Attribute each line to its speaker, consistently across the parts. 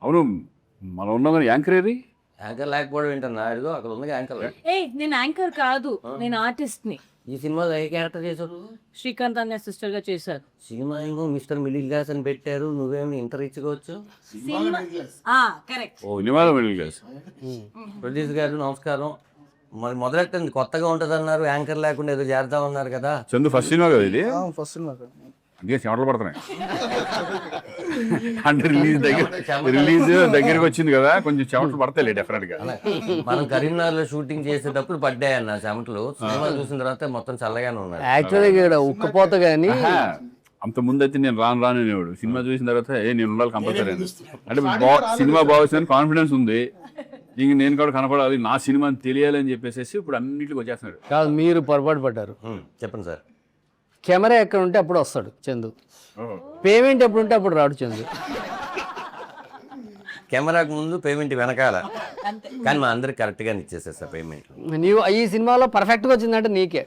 Speaker 1: అవును, మనం ఉన్నాం కానీ యాంకర్ ఏది?
Speaker 2: యాంకర్ లేకపోవడం ఏంటన్నా, అదిగో అక్కడ ఉంది యాంకర్.
Speaker 3: నేను యాంకర్ కాదు, నేను ఆర్టిస్ట్ ని.
Speaker 2: ఈ సినిమాలో ఏ క్యారెక్టర్ చేశారు?
Speaker 3: శ్రీకాంత్ అనే సిస్టర్ గా చేశారు.
Speaker 2: సినిమా ఏమో మిస్టర్ మిడిల్ క్లాస్ అని పెట్టారు, నువ్వేమో ఇంటర్ ఇచ్చుకోవచ్చు.
Speaker 3: కరెక్ట్.
Speaker 1: ఓ సినిమాలో మిడిల్ క్లాస్.
Speaker 2: ప్రొడ్యూసర్ గారు నమస్కారం. మరి మొదలెట్టండి, కొత్తగా ఉంటుంది అన్నారు, యాంకర్ లేకుండా ఏదో చేద్దాం అన్నారు కదా.
Speaker 1: చందు ఫస్ట్ సినిమా కదా ఇది?
Speaker 4: ఫస్ట్ సినిమా
Speaker 1: అందుకే చెమటలు పడుతున్నాయి. అంటే రిలీజ్ దగ్గరికి వచ్చింది కదా, కొంచెం చెమటలు పడతాయి డెఫినెట్ గా.
Speaker 2: మనం కరీంనగర్ లో షూటింగ్ చేసేటప్పుడు పడ్డాయన్న చెమటలు. సినిమా చూసిన తర్వాత మొత్తం చల్లగానే ఉన్నారు.
Speaker 4: యాక్చువల్గా ఉక్కపోత కానీ
Speaker 1: అంత ముందు అయితే నేను రాను అనేవాడు. సినిమా చూసిన తర్వాత నేను ఉండాలి కంపల్సరీ అని. అంటే సినిమా బాగుందని కాన్ఫిడెన్స్ ఉంది, ఇంక నేను కూడా కనపడాలి, నా సినిమా తెలియాలి అని చెప్పేసి ఇప్పుడు అన్నింటికి వచ్చేస్తున్నాడు.
Speaker 4: కాదు, మీరు పొరపాటు పడ్డారు.
Speaker 2: చెప్పండి సార్.
Speaker 4: కెమెరా ఎక్కడ ఉంటే అప్పుడు వస్తాడు చందు, పేమెంట్ ఎప్పుడు ఉంటే అప్పుడు రాడు చందు.
Speaker 2: కెమెరాకు ముందు పేమెంట్ వెనకాల, కానీ మా అందరికి కరెక్ట్ గా ఇచ్చేసేస్తా పేమెంట్.
Speaker 4: నీవు ఈ సినిమాలో పర్ఫెక్ట్ గా వచ్చిందంటే నీకే.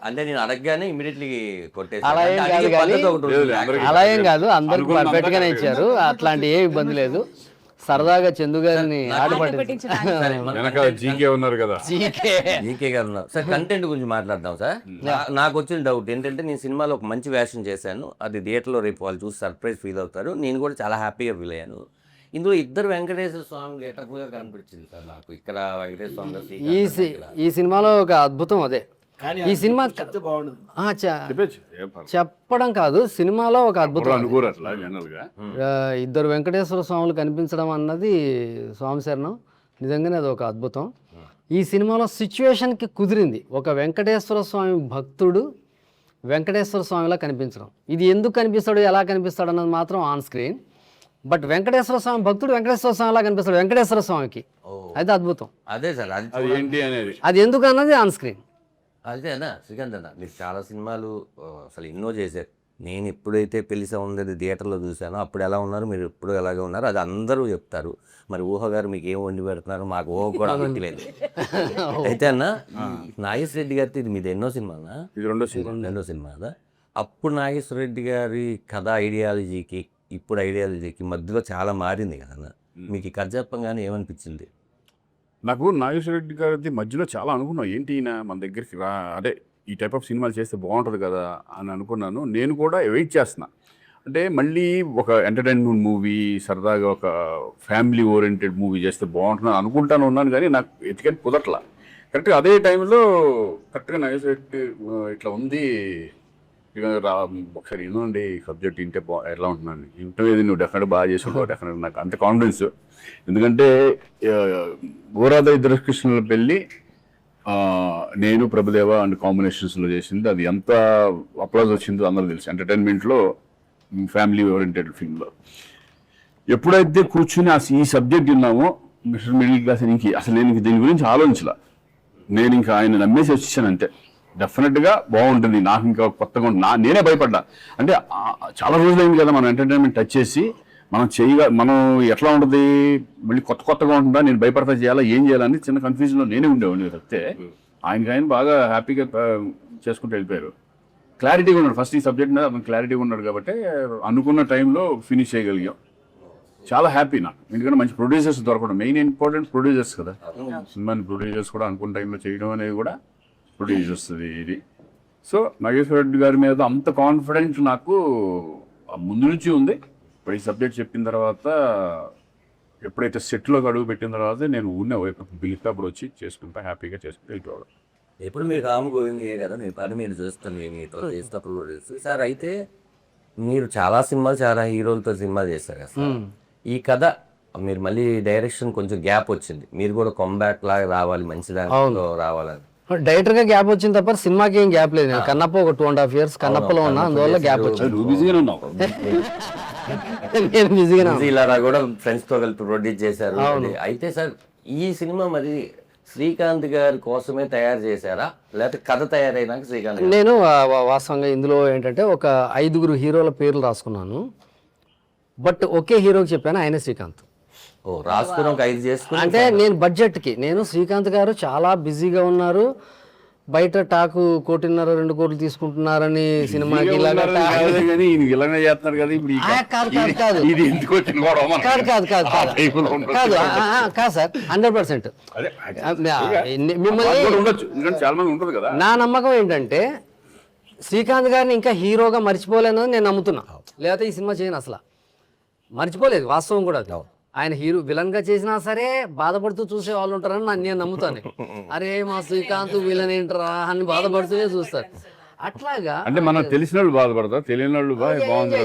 Speaker 2: అంటే నేను అడగగానే ఇమీడియట్లీ
Speaker 4: అలా ఏం కాదు కానీ, అలా ఏం కాదు, అందరికి పర్ఫెక్ట్ గానే ఇచ్చారు, అట్లాంటి ఏ ఇబ్బంది లేదు. సరదాగా చందు గారిని
Speaker 1: జీకే ఉన్నారు కదా,
Speaker 2: జీకే గారు ఉన్నారు సార్. కంటెంట్ గురించి మాట్లాడదాం సార్. నాకు వచ్చిన డౌట్ ఏంటంటే, నేను సినిమాలో ఒక మంచి వేషం చేశాను, అది థియేటర్లో రేపు వాళ్ళు చూసి సర్ప్రైజ్ ఫీల్ అవుతారు, నేను కూడా చాలా హ్యాపీగా ఫీల్ అయ్యాను. ఇందులో ఇద్దరు వెంకటేశ్వర స్వామి గెటప్గా కనిపించింది సార్ నాకు. ఇక్కడ వెంకటేశ్వర స్వామి
Speaker 4: ఈ సినిమాలో ఒక అద్భుతం అదే. ఈ సినిమా చెప్పడం కాదు, సినిమాలో ఒక అద్భుతం. ఇద్దరు వెంకటేశ్వర స్వాములు కనిపించడం అన్నది స్వామి శరణం, నిజంగానే అది ఒక అద్భుతం. ఈ సినిమాలో సిచ్యువేషన్కి కుదిరింది, ఒక వెంకటేశ్వర స్వామి భక్తుడు వెంకటేశ్వర స్వామిలా కనిపించడం. ఇది ఎందుకు కనిపిస్తాడు, ఎలా కనిపిస్తాడు అన్నది మాత్రం ఆన్ స్క్రీన్, బట్ వెంకటేశ్వర స్వామి భక్తుడు వెంకటేశ్వర స్వామిలా కనిపిస్తాడు వెంకటేశ్వర స్వామికి. అది అద్భుతం.
Speaker 2: అదే సార్,
Speaker 4: అది ఎందుకు అన్నది ఆన్ స్క్రీన్.
Speaker 2: అదేనా శ్రీకాంత్ అన్న, మీరు చాలా సినిమాలు అసలు ఎన్నో చేశారు. నేను ఎప్పుడైతే పెళ్లి సౌందర్య థియేటర్లో చూశానో అప్పుడు ఎలా ఉన్నారు, మీరు ఎప్పుడు ఎలాగే ఉన్నారు, అది అందరూ చెప్తారు. మరి ఊహ గారు మీకు ఏం వండి పెడుతున్నారు, మాకు ఊహ కూడా పెట్టలేదు. అయితే అన్న, నాగేశ్వర రెడ్డి గారితో ఇది మీది ఎన్నో సినిమానా?
Speaker 1: ఇది రెండో
Speaker 2: సినిమా కదా. అప్పుడు నాగేశ్వర రెడ్డి గారి కథ ఐడియాలజీకి ఇప్పుడు ఐడియాలజీకి మధ్యలో చాలా మారింది కదా. మీకు ఈ కథ చెప్పంగానే ఏమనిపించింది?
Speaker 1: నాకు నాగేశ్వర రెడ్డి గారి మధ్యలో చాలా అనుకున్నాను, ఏంటి ఈయన మన దగ్గరికి అదే ఈ టైప్ ఆఫ్ సినిమాలు చేస్తే బాగుంటుంది కదా అని అనుకున్నాను. నేను కూడా వెయిట్ చేస్తున్నా, అంటే మళ్ళీ ఒక ఎంటర్టైన్మెంట్ మూవీ, సరదాగా ఒక ఫ్యామిలీ ఓరియంటెడ్ మూవీ చేస్తే బాగుంటుంది అనుకుంటాను ఉన్నాను, కానీ నాకు ఎతికని కుదరట్లా. కరెక్ట్గా అదే టైంలో కరెక్ట్గా నాగేశ్వర రెడ్డి ఇట్లా ఉంది, ఒకసారి వినండి సబ్జెక్ట్ వింటే ఎలా ఉంటున్నాను, ఇంటర్వ్యూ నువ్వు డెఫినెట్గా బాగా చేసుకుంటావు, డెఫినెట్గా నాకు అంత కాన్ఫిడెన్స్. ఎందుకంటే గోరాద ఇద్దరు కృష్ణుల పెళ్ళి నేను ప్రభుదేవ అండ్ కాంబినేషన్స్లో చేసింది, అది ఎంత అప్లాజ్ వచ్చిందో అందరూ తెలుసు. ఎంటర్టైన్మెంట్లో ఫ్యామిలీ ఓరియంటెడ్ ఫిల్మ్లో ఎప్పుడైతే కూర్చుని ఈ సబ్జెక్ట్ విన్నామో మిస్టర్ మిడిల్ క్లాస్, అసలు నేను దీని గురించి ఆలోచించలా, నేను ఇంకా ఆయన నమ్మేసి వచ్చేసాను అంతే. డెఫినెట్గా బాగుంటుంది, నాకు ఇంకా కొత్తగా ఉంటుంది, నేనే భయపడ్డా. అంటే చాలా రోజులైంది కదా మనం ఎంటర్టైన్మెంట్ టచ్ చేసి, మనం ఎట్లా ఉంటుంది, మళ్ళీ కొత్తగా ఉంటుందా, నేను భయపడతా చేయాలా, ఏం చేయాలని చిన్న కన్ఫ్యూజన్లో నేనే ఉండేవాడిని తప్పితే ఆయన బాగా హ్యాపీగా చేసుకుంటూ వెళ్ళిపోయారు. క్లారిటీగా ఉన్నాడు, ఫస్ట్ ఈ సబ్జెక్ట్ మీద అతను క్లారిటీగా ఉన్నాడు కాబట్టి అనుకున్న టైంలో ఫినిష్ చేయగలిగాం. చాలా హ్యాపీ నాకు, ఎందుకంటే మంచి ప్రొడ్యూసర్స్ దొరకడం మెయిన్ ఇంపార్టెంట్. ప్రొడ్యూసర్స్ కదా, సినిమాని ప్రొడ్యూసర్స్ కూడా అనుకున్న టైంలో చేయడం అనేది కూడా ప్రొడ్యూసర్స్ ఇది. సో నాగేశ్వర రెడ్డి గారి మీద అంత కాన్ఫిడెంట్ నాకు ముందు నుంచి ఉంది. ఇప్పుడు ఈ సబ్జెక్ట్ చెప్పిన తర్వాత, ఎప్పుడైతే సెట్లోకి అడుగు పెట్టిన తర్వాత నేను బిల్కప్పుడు వచ్చి చేసుకుంటా, హ్యాపీగా చేసుకుంటూ వెళ్ళిపోవడం.
Speaker 2: ఎప్పుడు మీరు రాము గోవింద్ కదా, మీ పని మీరు చూస్తాను, మీతో చేసినప్పుడు సార్. అయితే మీరు చాలా సినిమాలు, చాలా హీరోలతో సినిమాలు చేస్తారు కదా. ఈ కథ మీరు మళ్ళీ డైరెక్షన్ కొంచెం గ్యాప్ వచ్చింది, మీరు కూడా కంబ్యాక్ లాగా రావాలి, మంచి దాంట్లో రావాలని.
Speaker 4: డైరెక్టర్గా గ్యాప్ వచ్చింది తప్ప సినిమాకి ఏం గ్యాప్ లేదు. కన్నప్ప ఒక 2.5 years కన్నప్పలో ఉన్నా, అందువల్ల గ్యాప్ వచ్చింది. నేను
Speaker 2: బిజీగా కూడా ఫ్రెండ్స్ తో కలిపి ప్రొడ్యూస్ చేశారు. అయితే సార్, ఈ సినిమా మరి శ్రీకాంత్ గారి కోసమే తయారు చేశారా, లేకపోతే కథ తయారైనాక శ్రీకాంత్?
Speaker 4: నేను వాస్తవంగా ఇందులో ఏంటంటే ఒక 5 హీరోల పేర్లు రాసుకున్నాను, బట్ ఒకే హీరోకి చెప్పాను, ఆయనే శ్రీకాంత్.
Speaker 2: రాసుకుని ఒక 5 చేసుకుని,
Speaker 4: అంటే నేను బడ్జెట్కి, నేను శ్రీకాంత్ గారు చాలా బిజీగా ఉన్నారు, బయట టాకు 1.5-2 కోట్లు తీసుకుంటున్నారని సినిమాకి ఇలాగ
Speaker 1: కానీ ఈయన ఇలానే చేస్తున్నారు కదా ఇప్పుడు
Speaker 4: కాదు
Speaker 1: ఇది ఎందుకు వచ్చిన గొడవ మనకి?
Speaker 4: కాదు కాదు కాదు
Speaker 1: ఆ
Speaker 4: కాదు
Speaker 1: type లో ఉండొచ్చు.
Speaker 4: కాదు కాదు సార్ 100%.
Speaker 1: అదే
Speaker 4: మిమ్మల్ని
Speaker 1: అది కూడా ఉండొచ్చు, ఎందుకంటే చాలా మంది ఉంటుంది కదా.
Speaker 4: నా నమ్మకం ఏంటంటే శ్రీకాంత్ గారిని ఇంకా హీరోగా మర్చిపోలేనని నేను నమ్ముతున్నా. లేకపోతే ఈ సినిమా చేయను అసలు, మర్చిపోలేదు వాస్తవం కూడా అది. ఆయన హీరో విలన్ గా చేసినా సరే బాధపడుతూ చూసే వాళ్ళు ఉంటారని నేను నమ్ముతాను. అరే మా శ్రీకాంత్ విలన్ ఏంటరా అని బాధపడుతూనే చూస్తారు. అట్లాగా
Speaker 1: అంటే మనకు తెలిసిన వాళ్ళు బాధపడతారు, తెలియని వాళ్ళు బాగుంది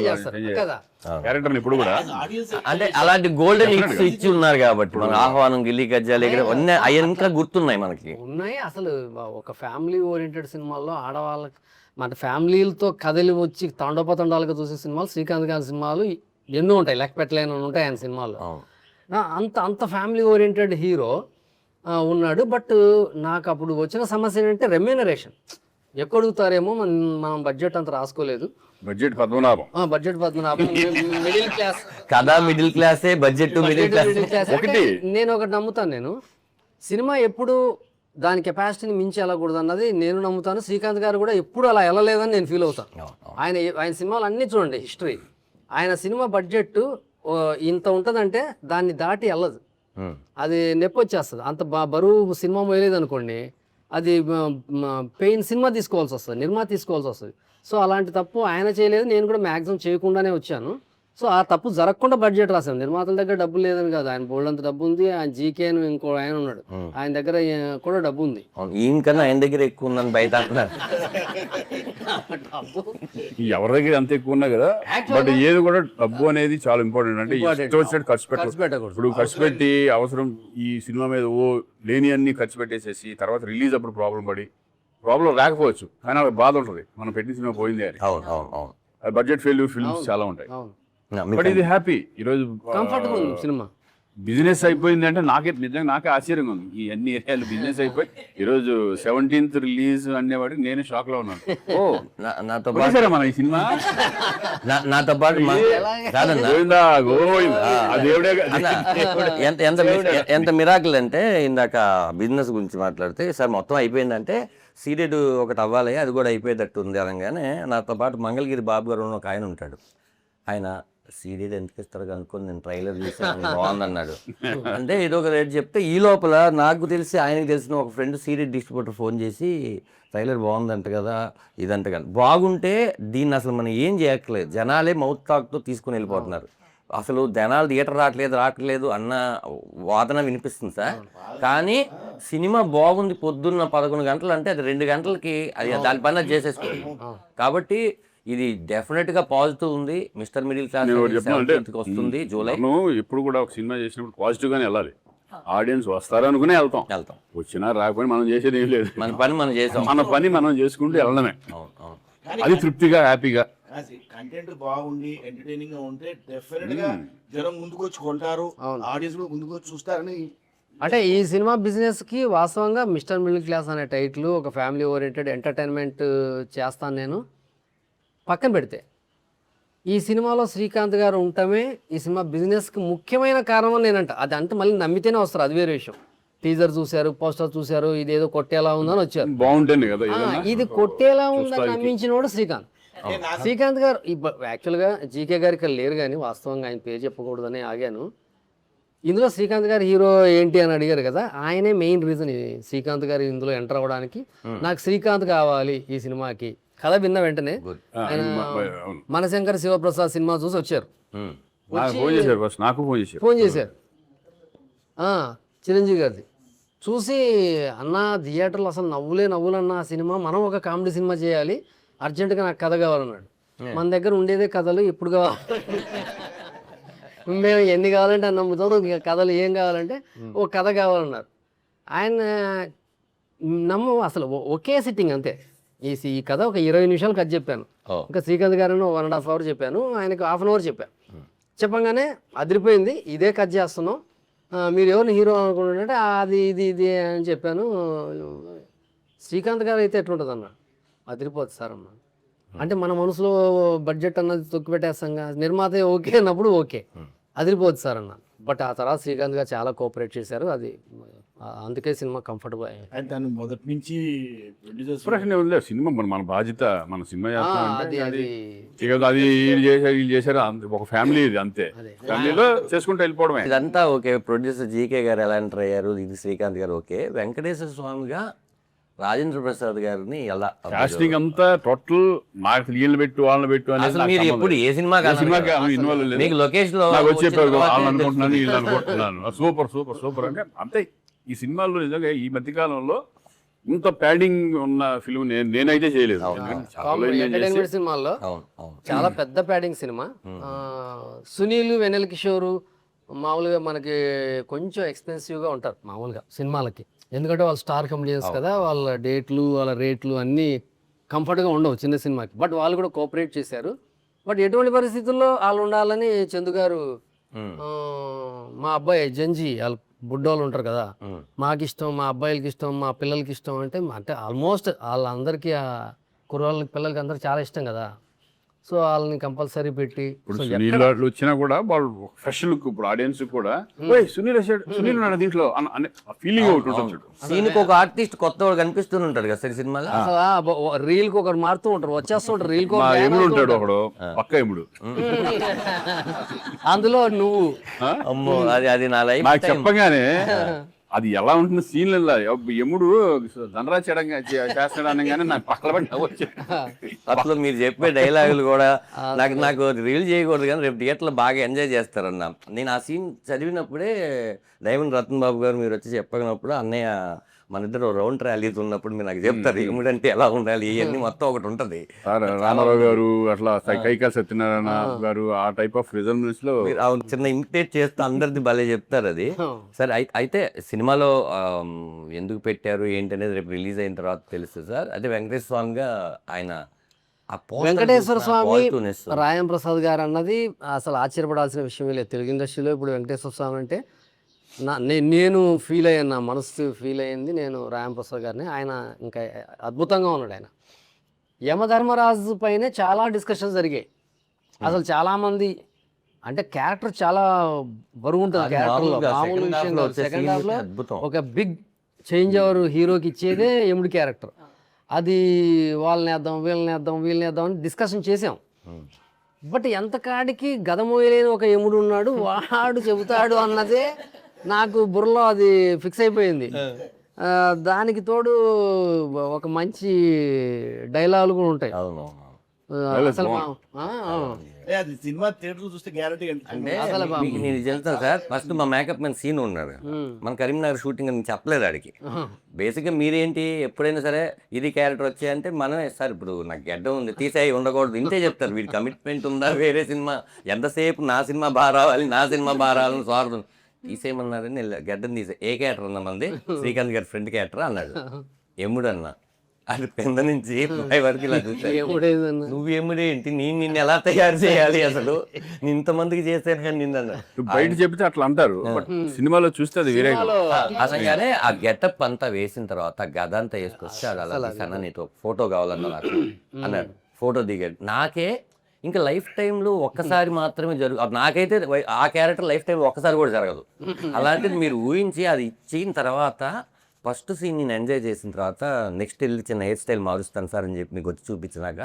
Speaker 4: కదా.
Speaker 1: క్యారెక్టర్ ఇప్పుడు కూడా
Speaker 2: అంటే అలాంటి గోల్డెన్ హిట్స్ ఇచ్చి ఉన్నారు కాబట్టి మన ఆహ్వానం, గిల్లీ కజ్జాలు అన్నీ అవి ఇంకా గుర్తున్నాయి మనకి.
Speaker 4: ఉన్నాయి అసలు. ఒక ఫ్యామిలీ ఓరియంటెడ్ సినిమాల్లో ఆడవాళ్ళకి మన ఫ్యామిలీలతో కథలు వచ్చి తండోపతండాలుగా చూసే సినిమాలు శ్రీకాంత్ గారి సినిమాలు ఎన్నో ఉంటాయి, లెక్క పెట్టలేని ఉంటాయి ఆయన సినిమాల్లో. అంత అంత ఫ్యామిలీ ఓరియంటెడ్ హీరో ఉన్నాడు. బట్ నాకు అప్పుడు వచ్చిన సమస్య ఏంటంటే రెమ్యూనరేషన్ ఎక్కువ అడుగుతారేమో, మనం బడ్జెట్ అంత రాసుకోలేదు.
Speaker 1: బడ్జెట్ పద్మనాభం
Speaker 4: మిడిల్ క్లాస్
Speaker 2: కదా, మిడిల్ క్లాసే బడ్జెట్ మిడిల్ క్లాస్.
Speaker 4: ఒకటి నేను ఒకటి నమ్ముతాను, నేను సినిమా ఎప్పుడు దాని కెపాసిటీని మించి వెళ్ళకూడదు అన్నది నేను నమ్ముతాను. శ్రీకాంత్ గారు కూడా ఎప్పుడు అలా వెళ్ళలేదని నేను ఫీల్ అవుతాను. ఆయన సినిమాలు అన్నీ చూడండి, హిస్టరీ ఆయన సినిమా బడ్జెట్ ఇంత ఉంటుందంటే దాన్ని దాటి వెళ్ళదు, అది నొప్పి వచ్చేస్తుంది. అంత బరువు సినిమా పోయలేదు అనుకోండి, అది పెయిన్ సినిమా తీసుకోవాల్సి వస్తుంది, నిర్మాత తీసుకోవాల్సి వస్తుంది. సో అలాంటి తప్పు ఆయన చేయలేదు, నేను కూడా మ్యాక్సిమం చేయకుండానే వచ్చాను. సో ఆ తప్పు జరగకుండా బడ్జెట్ రాశాను. నిర్మాతల దగ్గర డబ్బు లేదని కాదు, ఆయన బోల్డంత డబ్బు ఉంది. ఆయన జీకేను ఇంకో ఆయన ఉన్నాడు, ఆయన దగ్గర కూడా డబ్బు ఉంది.
Speaker 2: ఈయనకన్నా ఆయన దగ్గర ఎక్కువ ఉందని బయట అంటున్నారు.
Speaker 1: ఎవరి దగ్గర అంత ఎక్కువ ఉన్నా కదా, బట్ ఏది కూడా డబ్బు అనేది చాలా ఇంపార్టెంట్. అంటే ఇష్టం వచ్చినట్టు ఖర్చు పెట్టకూడదు. ఇప్పుడు ఖర్చు పెట్టి అవసరం ఈ సినిమా మీద లేని అన్ని ఖర్చు పెట్టేసేసి తర్వాత రిలీజ్ అప్పుడు ప్రాబ్లం రాకపోవచ్చు, కానీ వాళ్ళకి బాధ ఉంటుంది మనం పెట్టిన సినిమా పోయింది అని.
Speaker 2: అవును అవును అవును.
Speaker 1: బడ్జెట్ ఫెయిల్యూర్ ఫిల్మ్స్ చాలా ఉంటాయి. బట్ ఇది హ్యాపీ, ఈరోజు
Speaker 4: కంఫర్టబుల్ ఉంది సినిమా.
Speaker 1: బిజినెస్ అయిపోయింది అంటే నాకే ఆశ్చర్యంగా ఉంది. ఈ అన్ని ఏరియాలు బిజినెస్ అయిపోయి ఈరోజు 17th రిలీజ్ అనేవాడికి నేను షాక్ లో ఉన్నాను.
Speaker 2: ఓ నాతో పాటు
Speaker 1: మన ఈ సినిమా
Speaker 2: నాతో పాటు
Speaker 1: గోవిందా గోవిందా ఆ దేవుడే
Speaker 2: ఎంత మిరాకిల్ అంటే, ఇందాక బిజినెస్ గురించి మాట్లాడితే సార్ మొత్తం అయిపోయిందంటే సీరియడ్ ఒకటి అవ్వాలి, అది కూడా అయిపోయేటట్టు ఉంది అనగానే నాతో పాటు మంగళగిరి బాబు గారు ఒక ఆయన ఉంటాడు. ఆయన సీరియడ్ ఎందుకు ఇస్తారు కనుక్కొని నేను ట్రైలర్ చూసాను బాగుందన్నాడు. అంటే ఏదో ఒక రేట్ చెప్తే ఈ లోపల నాకు తెలిసి ఆయనకు తెలిసిన ఒక ఫ్రెండ్ సీరియడ్ డిస్ట్రిబ్యూటర్ ఫోన్ చేసి ట్రైలర్ బాగుందంట కదా ఇదంట కదా. బాగుంటే దీన్ని అసలు మనం ఏం చేయట్లేదు, జనాలే మౌత్ టాక్తో తీసుకుని వెళ్ళిపోతున్నారు. అసలు జనాలు థియేటర్ రావట్లేదు అన్న వాదన వినిపిస్తుంది సార్. కానీ సినిమా బాగుంది పొద్దున్న 11 గంటలు అంటే అది 2 గంటలకి అది దాని పని చేసేసుకోండి. కాబట్టి ఇది డెఫినెట్ గా పాజిటివ్ ఉంది. మిస్టర్ మిడిల్ క్లాస్ వస్తుంది జూలై.
Speaker 1: ఎప్పుడు కూడా ఒక సినిమా చేసినప్పుడు పాజిటివ్ గానే వెళ్ళాలి. ఆడియన్స్ వస్తారనుకునే వెళ్తాం, వచ్చినా రాకపోయినా మనం చేసేది ఏం లేదు.
Speaker 2: మన పని మనం చేసాం,
Speaker 1: మన పని మనం చేసుకుంటూ వెళ్ళడమే. అది తృప్తిగా హ్యాపీగా.
Speaker 5: కంటెంట్ బాగుండి ఎంటర్టైనింగ్ గా ఉంటే డెఫినెట్ గా జనం ముందుకు వచ్చి కొంటారు, ఆడియన్స్ కూడా ముందుకు వచ్చి చూస్తారని.
Speaker 4: అంటే ఈ సినిమా బిజినెస్కి వాస్తవంగా మిస్టర్ మిడిల్ క్లాస్ అనే టైటిల్, ఒక ఫ్యామిలీ ఓరియంటెడ్ ఎంటర్టైన్మెంట్ చేస్తాను నేను పక్కన పెడితే, ఈ సినిమాలో శ్రీకాంత్ గారు ఉండటమే ఈ సినిమా బిజినెస్కి ముఖ్యమైన కారణం అని నేనంట. అది అంటే మళ్ళీ నమ్మితేనే వస్తారు, అది వేరే విషయం. టీజర్ చూశారు, పోస్టర్ చూశారు, ఇదేదో కొట్టేలా ఉందని వచ్చారు.
Speaker 1: బాగుంటుంది కదా,
Speaker 4: ఇది కొట్టేలా ఉందని నమ్మించినోడు శ్రీకాంత్. శ్రీకాంత్ గారు యాక్చువల్గా జీకే గారు ఇక్కడ లేరు, కానీ వాస్తవంగా ఆయన పేరు చెప్పకూడదని ఆగాను. ఇందులో శ్రీకాంత్ గారు హీరో ఏంటి అని అడిగారు కదా, ఆయనే మెయిన్ రీజన్ శ్రీకాంత్ గారు ఇందులో ఎంటర్ అవ్వడానికి. నాకు శ్రీకాంత్ కావాలి ఈ సినిమాకి. కథ విన్న వెంటనే మనశంకర్ శివప్రసాద్ సినిమా చూసి వచ్చారు, ఫోన్ చేశారు చిరంజీవి గారిది చూసి, అన్న థియేటర్లో అసలు నవ్వులన్న సినిమా, మనం ఒక కామెడీ సినిమా చేయాలి, అర్జెంటుగా నాకు కథ కావాలన్నాడు. మన దగ్గర ఉండేదే కథలు, ఎప్పుడు కావాలి మేము ఎన్ని కావాలంటే అన్న నమ్ముతాం, కథలు ఏం కావాలంటే ఓ కథ కావాలన్నారు. ఆయన అసలు ఒకే సిట్టింగ్ అంతే. ఈ కథ ఒక 20 నిమిషాలు కథ చెప్పాను, ఇంకా శ్రీకాంత్ గారిని 1.5 hours చెప్పాను, ఆయనకు 1/2 hour చెప్పాను. చెప్పంగానే అదిరిపోయింది, ఇదే కథ చేస్తున్నాం, మీరు ఎవరిని హీరో అనుకుంటుంటే అది ఇది అని చెప్పాను. శ్రీకాంత్ గారు అయితే ఎట్లుంటుంది అన్నాడు, అదిరిపోతుంది సార్ అన్నాడు. అంటే మన మనసులో బడ్జెట్ అన్నది తొక్కి పెట్టేస్తాం, నిర్మాత ఓకే అన్నప్పుడు ఓకే, అదిరిపోతుంది సార్ అన్నాను. బట్ ఆ తర్వాత శ్రీకాంత్ గారు చాలా కోఆపరేట్ చేశారు. అది అందుకే సినిమా కంఫర్టబుల్
Speaker 5: ఆయన దాన్ని మొదటి నుంచి ప్రొడ్యూసర్స్
Speaker 1: ఎక్స్ప్రెషన్ ఉంది సినిమా మన బాధ్యత, మన సినిమా చేస్తామంటే
Speaker 4: అది
Speaker 1: అది
Speaker 4: అది
Speaker 1: ఇక అది వీళ్ళు చేశారు ఒక ఫ్యామిలీ ఇది అంతే, ఫ్యామిలీలో చేసుకుంటూ వెళ్ళిపోవడమే.
Speaker 2: ఇదంతా ఓకే. ప్రొడ్యూసర్ జీకే గారు ఎలా ఎంటర్ అయ్యారు, ఇది శ్రీకాంత్ గారు ఓకే. వెంకటేశ్వర స్వామిగా రాజేంద్ర ప్రసాద్ గారిని ఎలా
Speaker 1: కాస్టింగ్ అంతా టోటల్ నాకు వీళ్ళు పెట్టు వాళ్ళని పెట్టు అనేది
Speaker 2: అసలు
Speaker 1: నాకు
Speaker 2: మీరు
Speaker 1: సంబంధం
Speaker 2: ఎప్పుడు
Speaker 1: లేదు.
Speaker 2: ఏ సినిమా
Speaker 1: ఏ సినిమాకి ఇన్వాల్వ్ లేదు.
Speaker 2: మీకు లొకేషన్ లో
Speaker 1: నాకు వచ్చి చెప్పారు
Speaker 2: వచ్చిన
Speaker 1: వాళ్ళని
Speaker 2: తర్వాతే
Speaker 1: అనుకుంటున్నాను వీళ్ళు
Speaker 2: తెలుస్తుంది.
Speaker 1: అనుకుంటున్నాను, సూపర్ సూపర్ సూపర్ అంటే అంతే. ఈ సినిమాల్లో నిజంగా ఈ మధ్యకాలంలో ఇంత ప్యాడింగ్ ఉన్న ఫిల్మ్ నేనైతే చేయలేదు. చాలా enjoy చేసి-
Speaker 4: ఎంటర్టైన్మెంట్ సినిమాల్లో
Speaker 2: అవును అవును.
Speaker 4: చాలా పెద్ద ప్యాడింగ్ సినిమా. సునీల్, వెన్నెల కిషోరు మామూలుగా మనకి కొంచెం ఎక్స్పెన్సివ్గా ఉంటారు మామూలుగా సినిమాలకి, ఎందుకంటే వాళ్ళు స్టార్ కమెడియన్స్ కదా, వాళ్ళ డేట్లు వాళ్ళ రేట్లు అన్నీ కంఫర్ట్గా ఉండవు చిన్న సినిమాకి. బట్ వాళ్ళు కూడా కోఆపరేట్ చేశారు. బట్ ఎటువంటి పరిస్థితుల్లో వాళ్ళు ఉండాలని చందు గారు మా అబ్బాయి జంజీ వాళ్ళు బుడ్డోళ్ళు ఉంటారు కదా, మాకు ఇష్టం, మా అబ్బాయిలకి ఇష్టం, మా పిల్లలకి ఇష్టం అంటే ఆల్మోస్ట్ వాళ్ళందరికీ ఆ కుర్రోళ్ళకి పిల్లలకి అందరికి చాలా ఇష్టం కదా. సో వాళ్ళని కంపల్సరీ పెట్టి
Speaker 1: ఇప్పుడు సునీల్ వాళ్ళు వచ్చినా కూడా వాళ్ళు ఫ్రెష్ లుక్, ఇప్పుడు ఆడియన్స్ కూడా "ఓయ్, సునీల్ వచ్చాడు, సునీల్ ఉన్నాడు దీంట్లో" అనే ఫీలింగ్ ఒకటి ఉంటుంది.
Speaker 2: సీన్కి ఒక ఆర్టిస్ట్ కొత్త వాడు కనిపిస్తూనే ఉంటాడు కదా సార్ సినిమాలో.
Speaker 4: అసలు రీల్కి ఒకరు మారుతూ ఉంటారు, వచ్చేస్తూ ఉంటారు రీల్కి
Speaker 1: మా ఎముడు ఉంటాడు ఒకడు, పక్క ఎముడు.
Speaker 4: అందులో నువ్వు
Speaker 2: అమ్మో అది అది నా లైఫ్
Speaker 1: నాకు చెప్పగానే అది ఎలా ఉంటుంది సీన్లలో, ఎముడు ధనరాజ్ చేస్తాడు అనగానే నాకు పక్కన పడి వచ్చాడు.
Speaker 2: అసలు మీరు చెప్పే డైలాగులు కూడా నాకు రీల్ చేయకూడదు కానీ రేపు థియేటర్లో బాగా ఎంజాయ్ చేస్తారన్న. నేను ఆ సీన్ చదివినప్పుడే డైమండ్ రతన్ బాబు గారు మీరు వచ్చి చెప్పగినప్పుడు అన్నయ్య మన ఇద్దరు రౌండ్ ర్యాలీస్ ఉన్నప్పుడు మీరు నాకు చెప్తారు ఎముడంటే ఎలా ఉండాలి ఇవన్నీ మొత్తం ఒకటి ఉంటుంది.
Speaker 1: రామారావు గారు అట్లా కైకా సత్యనారాయణ గారు ఆ టైప్ ఆఫ్ రిజల్ట్స్ లో
Speaker 2: మీరు చిన్న ఇమిటేట్ చేస్తూ అందరిది భలే చెప్తారు అది. సరే అయితే సినిమాలో ఎందుకు పెట్టారు ఏంటి అనేది రేపు రిలీజ్ అయిన తర్వాత తెలుస్తుంది సార్. అదే వెంకటేశ్వర స్వామిగా ఆయన
Speaker 4: వెంకటేశ్వర స్వామి రాయం ప్రసాద్ గారు అన్నది అసలు ఆశ్చర్యపడాల్సిన విషయమే లేదు తెలుగు ఇండస్ట్రీలో. ఇప్పుడు వెంకటేశ్వర స్వామి అంటే నేను ఫీల్ అయ్యాను, నా మనసు ఫీల్ అయ్యింది నేను రాయం ప్రసాద్ గారిని. ఆయన ఇంకా అద్భుతంగా ఉన్నాడు. ఆయన యమధర్మరాజు పైనే చాలా డిస్కషన్స్ జరిగాయి. అసలు చాలామంది అంటే క్యారెక్టర్ చాలా బరువు ఉంటుంది క్యారెక్టర్లో, మామూలు విషయం కాదు. సెకండ్ హాఫ్లో ఒక బిగ్ చేంజ్ ఓవర్ హీరోకి ఇచ్చేదే ఎముడి క్యారెక్టర్. అది వాళ్ళని వేద్దాం వీళ్ళని వేద్దాం అని డిస్కషన్ చేసాం. బట్ ఎంత కాడికి గద మోయలేని ఒక ఎముడు ఉన్నాడు, వాడు చెబుతాడు అన్నదే నాకు బుర్రలో అది ఫిక్స్ అయిపోయింది. దానికి తోడు ఒక మంచి డైలాగులు కూడా ఉంటాయి. అసలు
Speaker 5: అది సినిమా థియేటర్ చూస్తే గ్యారంటీ
Speaker 2: అంటే మీకు నేను చెప్తాను సార్. ఫస్ట్ మా మేకప్ మ్యాన్ సీన్ ఉన్నాడు మన కరీంనగర్ షూటింగ్ అని చెప్పలేదు ఆడికి. బేసిక్గా మీరేంటి ఎప్పుడైనా సరే ఇది క్యారెక్టర్ వచ్చాయంటే మనమే సార్ ఇప్పుడు నాకు గడ్డం ఉంది తీసేయి ఉండకూడదు ఇంతే చెప్తారు. వీడి కమిట్మెంట్ ఉందా వేరే సినిమా ఎంతసేపు నా సినిమా బాగా రావాలి రావాలని స్వార్థం తీసేయమన్నారని గడ్డం తీసే ఏ క్యారెక్టర్ అన్నా మంది శ్రీకాంత్ గారి ఫ్రెండ్ క్యారెక్టర్ అన్నాడు. ఎముడు అన్న అది పెద్ద నుంచి వరకు ఇలా చూసాను. నువ్వు ఎముడేంటి నిన్ను ఎలా తయారు చేయాలి అసలు ఇంతమందికి చేశాను కానీ నిన్న
Speaker 1: బయట చెప్తే అట్లా అంటారు, సినిమాలో చూస్తే అది వేరే.
Speaker 2: అసలుగానే ఆ గెటప్ అంతా వేసిన తర్వాత గద అంతా వేసుకొచ్చి అలా సన్న నీతో ఫోటో కావాలన్నా నాకు అన్నాడు. ఫోటో దిగాడు. నాకే ఇంకా లైఫ్ టైంలో ఒక్కసారి మాత్రమే నాకైతే ఆ క్యారెక్టర్ లైఫ్ టైం ఒక్కసారి కూడా జరగదు. అలాంటిది మీరు ఊహించి అది ఇచ్చిన తర్వాత ఫస్ట్ సీన్ నేను ఎంజాయ్ చేసిన తర్వాత నెక్స్ట్ వెళ్ళి చిన్న హెయిర్ స్టైల్ మారుస్తాను సార్ అని చెప్పి మీకు వచ్చి చూపించినాక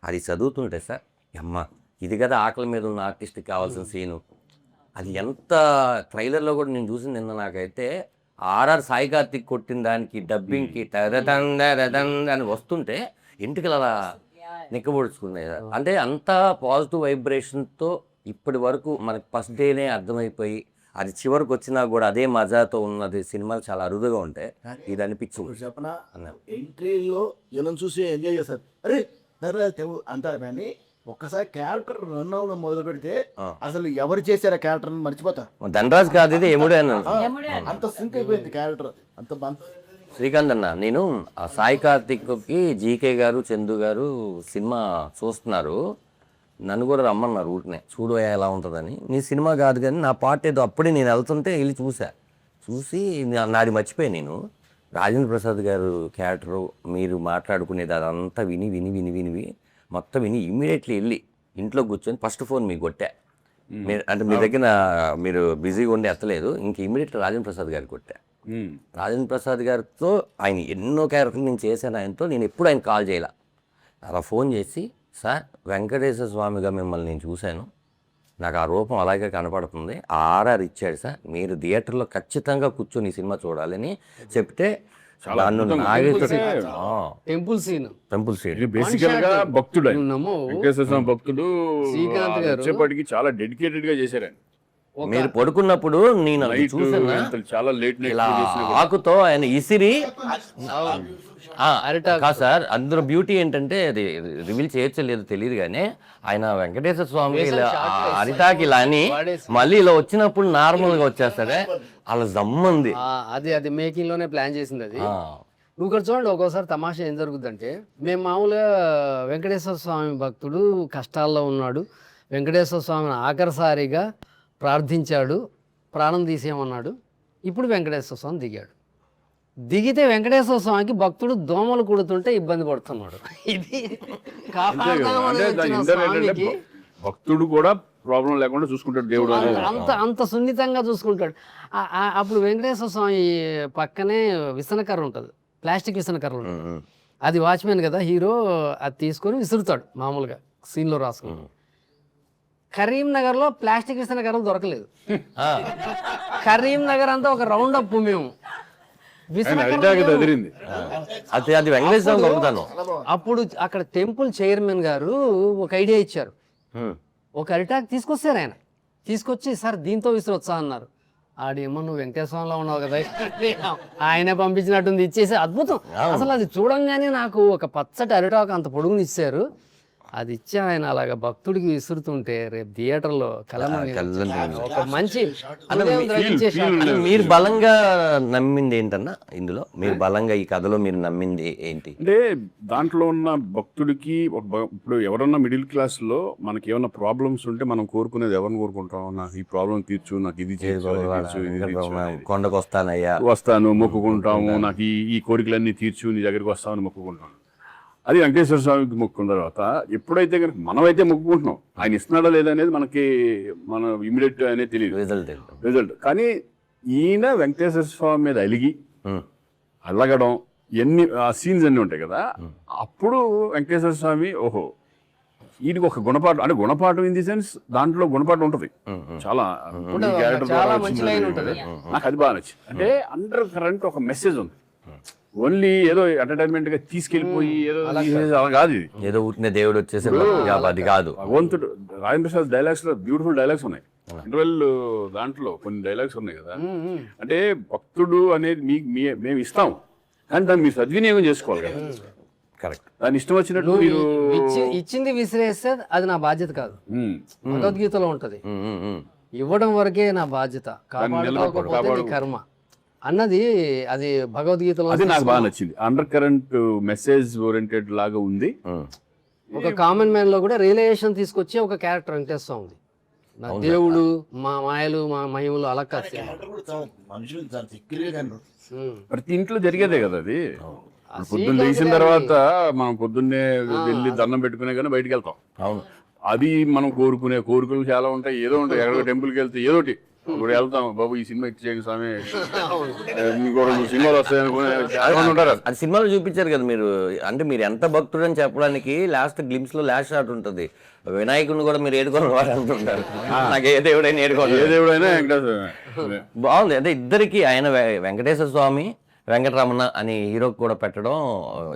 Speaker 2: అది చదువుతుంటే సార్ అమ్మ ఇది కదా ఆకలి మీద ఉన్న ఆర్టిస్ట్కి కావాల్సిన సీను. అది ఎంత ట్రైలర్లో కూడా నేను చూసింది నిన్న నాకైతే ఆర్ఆర్ సాయి కార్తిక్ కొట్టిన దానికి డబ్బింగ్కి అని వస్తుంటే ఇంటికి అలా నిక్కబొడుచుకున్నాయి. అంటే అంత పాజిటివ్ వైబ్రేషన్తో ఇప్పటి వరకు మనకి ఫస్ట్ డేనే అర్థమైపోయి అది చివరికి వచ్చినా కూడా అదే మజాతో ఉన్నది సినిమాలు చాలా అరుదుగా ఉంటాయి. ఇది అనిపించింది
Speaker 5: చెప్పనా ఎంట్రీలో జనం చూసి ఎంజాయ్ చేస్తారు, అరే అంటారు కానీ ఒక్కసారి క్యారెక్టర్ రన్ అవ్వడం మొదలు పెడితే అసలు ఎవరు చేశారు ఆ క్యారెక్టర్ మర్చిపోతారు.
Speaker 2: ధనరాజ్ కాదు ఇది ఎముడే అన్నాను.
Speaker 5: అంత సింక్ అయిపోయింది క్యారెక్టర్ అంత.
Speaker 2: శ్రీకాంత్ అన్న నేను సాయి కార్తిక్కి జీకే గారు చందు గారు సినిమా చూస్తున్నారు, నన్ను కూడా రమ్మన్నారు ఊరినే చూడు ఎలా ఉంటుందని. నీ సినిమా కాదు కానీ నా పాట ఏదో అప్పుడే నేను వెళ్తుంటే వెళ్ళి చూసి నాది మర్చిపోయి నేను రాజేంద్ర ప్రసాద్ గారు క్యారెక్టరు మీరు మాట్లాడుకునేది అదంతా విని మొత్తం విని ఇమ్మీడియట్లీ వెళ్ళి ఇంట్లో కూర్చొని ఫస్ట్ ఫోన్ మీకు కొట్టా. అంటే మీ దగ్గర మీరు బిజీగా ఉండి ఎత్తలేదు, ఇంక ఇమీడియట్ రాజేంద్ర ప్రసాద్ గారికి కొట్టా. రాజేంద్ర ప్రసాద్ గారితో ఆయన ఎన్నో క్యారెక్టర్లు నేను చేశాను, ఆయనతో నేను ఎప్పుడు ఆయన కాల్ చేయాల. అలా ఫోన్ చేసి, సార్ వెంకటేశ్వర స్వామిగా మిమ్మల్ని నేను చూశాను, నాకు ఆ రూపం అలాగే కనపడుతుంది, ఆ ఆర్ఆర్ ఇచ్చాడు సార్, మీరు థియేటర్లో ఖచ్చితంగా కూర్చొని ఈ సినిమా చూడాలని చెప్తే నన్ను
Speaker 4: టెంపుల్ సీన్
Speaker 1: బేసికల్ గా భక్తుడు ఆయన.
Speaker 4: నమ్మో
Speaker 1: వెంకటేశ్వర స్వామి భక్తుడు
Speaker 4: శ్రీకాంత్ గారు
Speaker 1: వచ్చేప్పటికి చాలా డెడికేటెడ్ గా చేశారు ఆయన.
Speaker 2: మీరు పడుకున్నప్పుడు నేను అది చూసాను,
Speaker 1: చాలా లేట్
Speaker 2: ఇలా ఆకుతో ఆయన ఇసిరి కాదు సార్, అందులో బ్యూటీ ఏంటంటే అది రివీల్ చేయొచ్చో లేదో తెలియదు కానీ ఆయన వెంకటేశ్వర స్వామి ఇలా అరిటాకి ఇలా అని మళ్ళీ ఇలా వచ్చినప్పుడు నార్మల్ గా వచ్చేస్తాడే, అలా జమ్మంది.
Speaker 4: అది మేకింగ్ లోనే ప్లాన్ చేసింది అది. నువ్వు ఇక్కడ చూడండి, ఒక్కోసారి తమాషా ఏం జరుగుతుందంటే, మేము మామూలుగా వెంకటేశ్వర స్వామి భక్తుడు కష్టాల్లో ఉన్నాడు, వెంకటేశ్వర స్వామిని ఆఖరిసారిగా ప్రార్థించాడు, ప్రాణం తీసేయమన్నాడు, ఇప్పుడు వెంకటేశ్వర స్వామి దిగితే వెంకటేశ్వర స్వామికి భక్తుడు దోమలు కుడుతుంటే ఇబ్బంది పడుతున్నాడు. ఇది
Speaker 1: భక్తుడు కూడా ప్రాబ్లం లేకుండా చూసుకుంటాడు దేవుడు.
Speaker 4: అంత సున్నితంగా చూసుకుంటాడు. అప్పుడు వెంకటేశ్వర స్వామి పక్కనే విసనకర్ర ఉంటుంది, ప్లాస్టిక్ విసనకర్ర ఉంటుంది. అది వాచ్మెన్ కదా హీరో, అది తీసుకొని విసురుతాడు మామూలుగా సీన్లో రాసుకుంటాడు. కరీంనగర్లో ప్లాస్టిక్ విసనకర్రలు దొరకలేదు. కరీంనగర్ అంతా ఒక రౌండ్ అప్ మేము
Speaker 2: అది వెంకటేశ్వర దొరుకుతాను.
Speaker 4: అప్పుడు అక్కడ టెంపుల్ చైర్మన్ గారు ఒక ఐడియా ఇచ్చారు, ఒక అరిటాక్ తీసుకొచ్చారు. ఆయన తీసుకొచ్చి సార్ దీంతో విసిరొచ్చా అన్నారు. ఆడేమో నువ్వు వెంకటేశ్వరంలో ఉన్నావు కదా, ఆయన పంపించినట్టుంది, ఇచ్చేసి అద్భుతం. అసలు అది చూడంగానే నాకు ఒక పచ్చటి అరిటాక్ అంత పొడుగుని ఇచ్చారు, అది ఇచ్చి ఆయన అలాగా భక్తుడికి విసురుతుంటే రేపు థియేటర్లో ఒక మంచి
Speaker 2: మీరు బలంగా నమ్మింది ఏంటన్నా ఇందులో, మీరు బలంగా ఈ కథలో మీరు నమ్మింది ఏంటి
Speaker 1: అంటే దాంట్లో ఉన్న భక్తుడికి ఇప్పుడు ఎవరన్నా మిడిల్ క్లాస్ లో మనకి ఏమన్నా ప్రాబ్లమ్స్ ఉంటే మనం కోరుకునేది ఎవరిని కోరుకుంటాం, నాకు ఈ ప్రాబ్లం తీర్చు, నాకు ఇది
Speaker 2: కొండకు
Speaker 1: వస్తాను మొక్కుకుంటాము, నాకు ఈ కోరికలన్నీ తీర్చు, నీ దగ్గరికి వస్తామని మొక్కుకుంటాను. అది వెంకటేశ్వర స్వామికి మొక్కుకున్న తర్వాత ఎప్పుడైతే కనుక మనమైతే మొక్కుకుంటున్నాం, ఆయన ఇస్తున్నాడా లేదా అనేది మనకి మన ఇమీడియట్ అనేది తెలియదు రిజల్ట్. కానీ ఈయన వెంకటేశ్వర స్వామి మీద అలిగి అల్లగడం ఆ సీన్స్ అన్నీ ఉంటాయి కదా, అప్పుడు వెంకటేశ్వర స్వామి ఓహో వీడికి ఒక గుణపాఠం, అంటే గుణపాఠం ఇన్ ది సెన్స్ దాంట్లో గుణపాఠం ఉంటుంది చాలా, నాకు అది బాగా నచ్చింది. అంటే అండర్ కరెంట్ ఒక మెసేజ్ ఉంది, ఓన్లీ ఏదో ఎంటర్టైన్మెంట్ గా తీసుకెళ్లిపోయి ఏదో అలా కాదు, ఇది
Speaker 2: ఏదో ఊరినే దేవుడు వచ్చేసి అది కాదు.
Speaker 1: భగవంతుడు రాజేంద్ర ప్రసాద్ డైలాగ్స్ లో బ్యూటిఫుల్ డైలాగ్స్ ఉన్నాయి, ఇంటర్వెల్ దాంట్లో కొన్ని డైలాగ్స్ ఉన్నాయి కదా. అంటే భక్తుడు అనేది మేము ఇస్తాం, కానీ దాన్ని మీరు సద్వినియోగం చేసుకోవాలి కదా.
Speaker 2: కరెక్ట్,
Speaker 1: దాని ఇష్టం వచ్చినట్టు మీరు
Speaker 4: ఇచ్చింది విసిరేస్తే అది నా బాధ్యత కాదు. భగవద్గీతలో ఉంటది, ఇవ్వడం వరకే నా బాధ్యత, కాపాడుకోకపోతే కర్మ అన్నది. అది భగవద్గీతలో
Speaker 1: అది నాకు బాగా నచ్చింది. అండర్ కరెంట్ మెసేజ్ ఓరియంటెడ్ లాగా ఉంది.
Speaker 4: ఒక కామన్ మ్యాన్ లో కూడా రియలైజేషన్ తీసుకొచ్చి ఒక క్యారెక్టర్ వెంకటేశ్వర ఉంది. నా దేవుడు, మా మాయలు, మా మహిమలు అలా కాదు,
Speaker 1: ప్రతి ఇంట్లో జరిగేదే కదా అది. పొద్దున్న లేచిన తర్వాత మనం పొద్దున్నే వెళ్ళి దండం పెట్టుకునే కానీ బయటకు వెళ్తాం.
Speaker 2: అవును,
Speaker 1: అది మనం కోరుకునే కోరికలు చాలా ఉంటాయి, ఏదో ఉంటాయి. ఎక్కడికో టెంపుల్కి వెళ్తే ఏదోటి ఇప్పుడు వెళ్తాం, బాబు ఈ సినిమా ఇచ్చేయండి స్వామి, ఇంకో 2 సినిమాలు వస్తాయనుకునే.
Speaker 2: అది సినిమాలో చూపించారు కదా మీరు, అంటే మీరు ఎంత భక్తుడు అని చెప్పడానికి లాస్ట్ గ్లిమ్స్ లో లాస్ట్ షాట్ ఉంటుంది, వినాయకుడిని కూడా మీరు ఏడుకోని వాడు అంటుంటారు. నాకు ఏ దేవుడైనా ఏడుకోవాలి,
Speaker 1: ఏ దేవుడైనా వెంకటేశ్వర.
Speaker 2: బాగుంది. అంటే ఇద్దరికి ఆయన వెంకటేశ్వర స్వామి వెంకటరమణ అని హీరోకి కూడా పెట్టడం,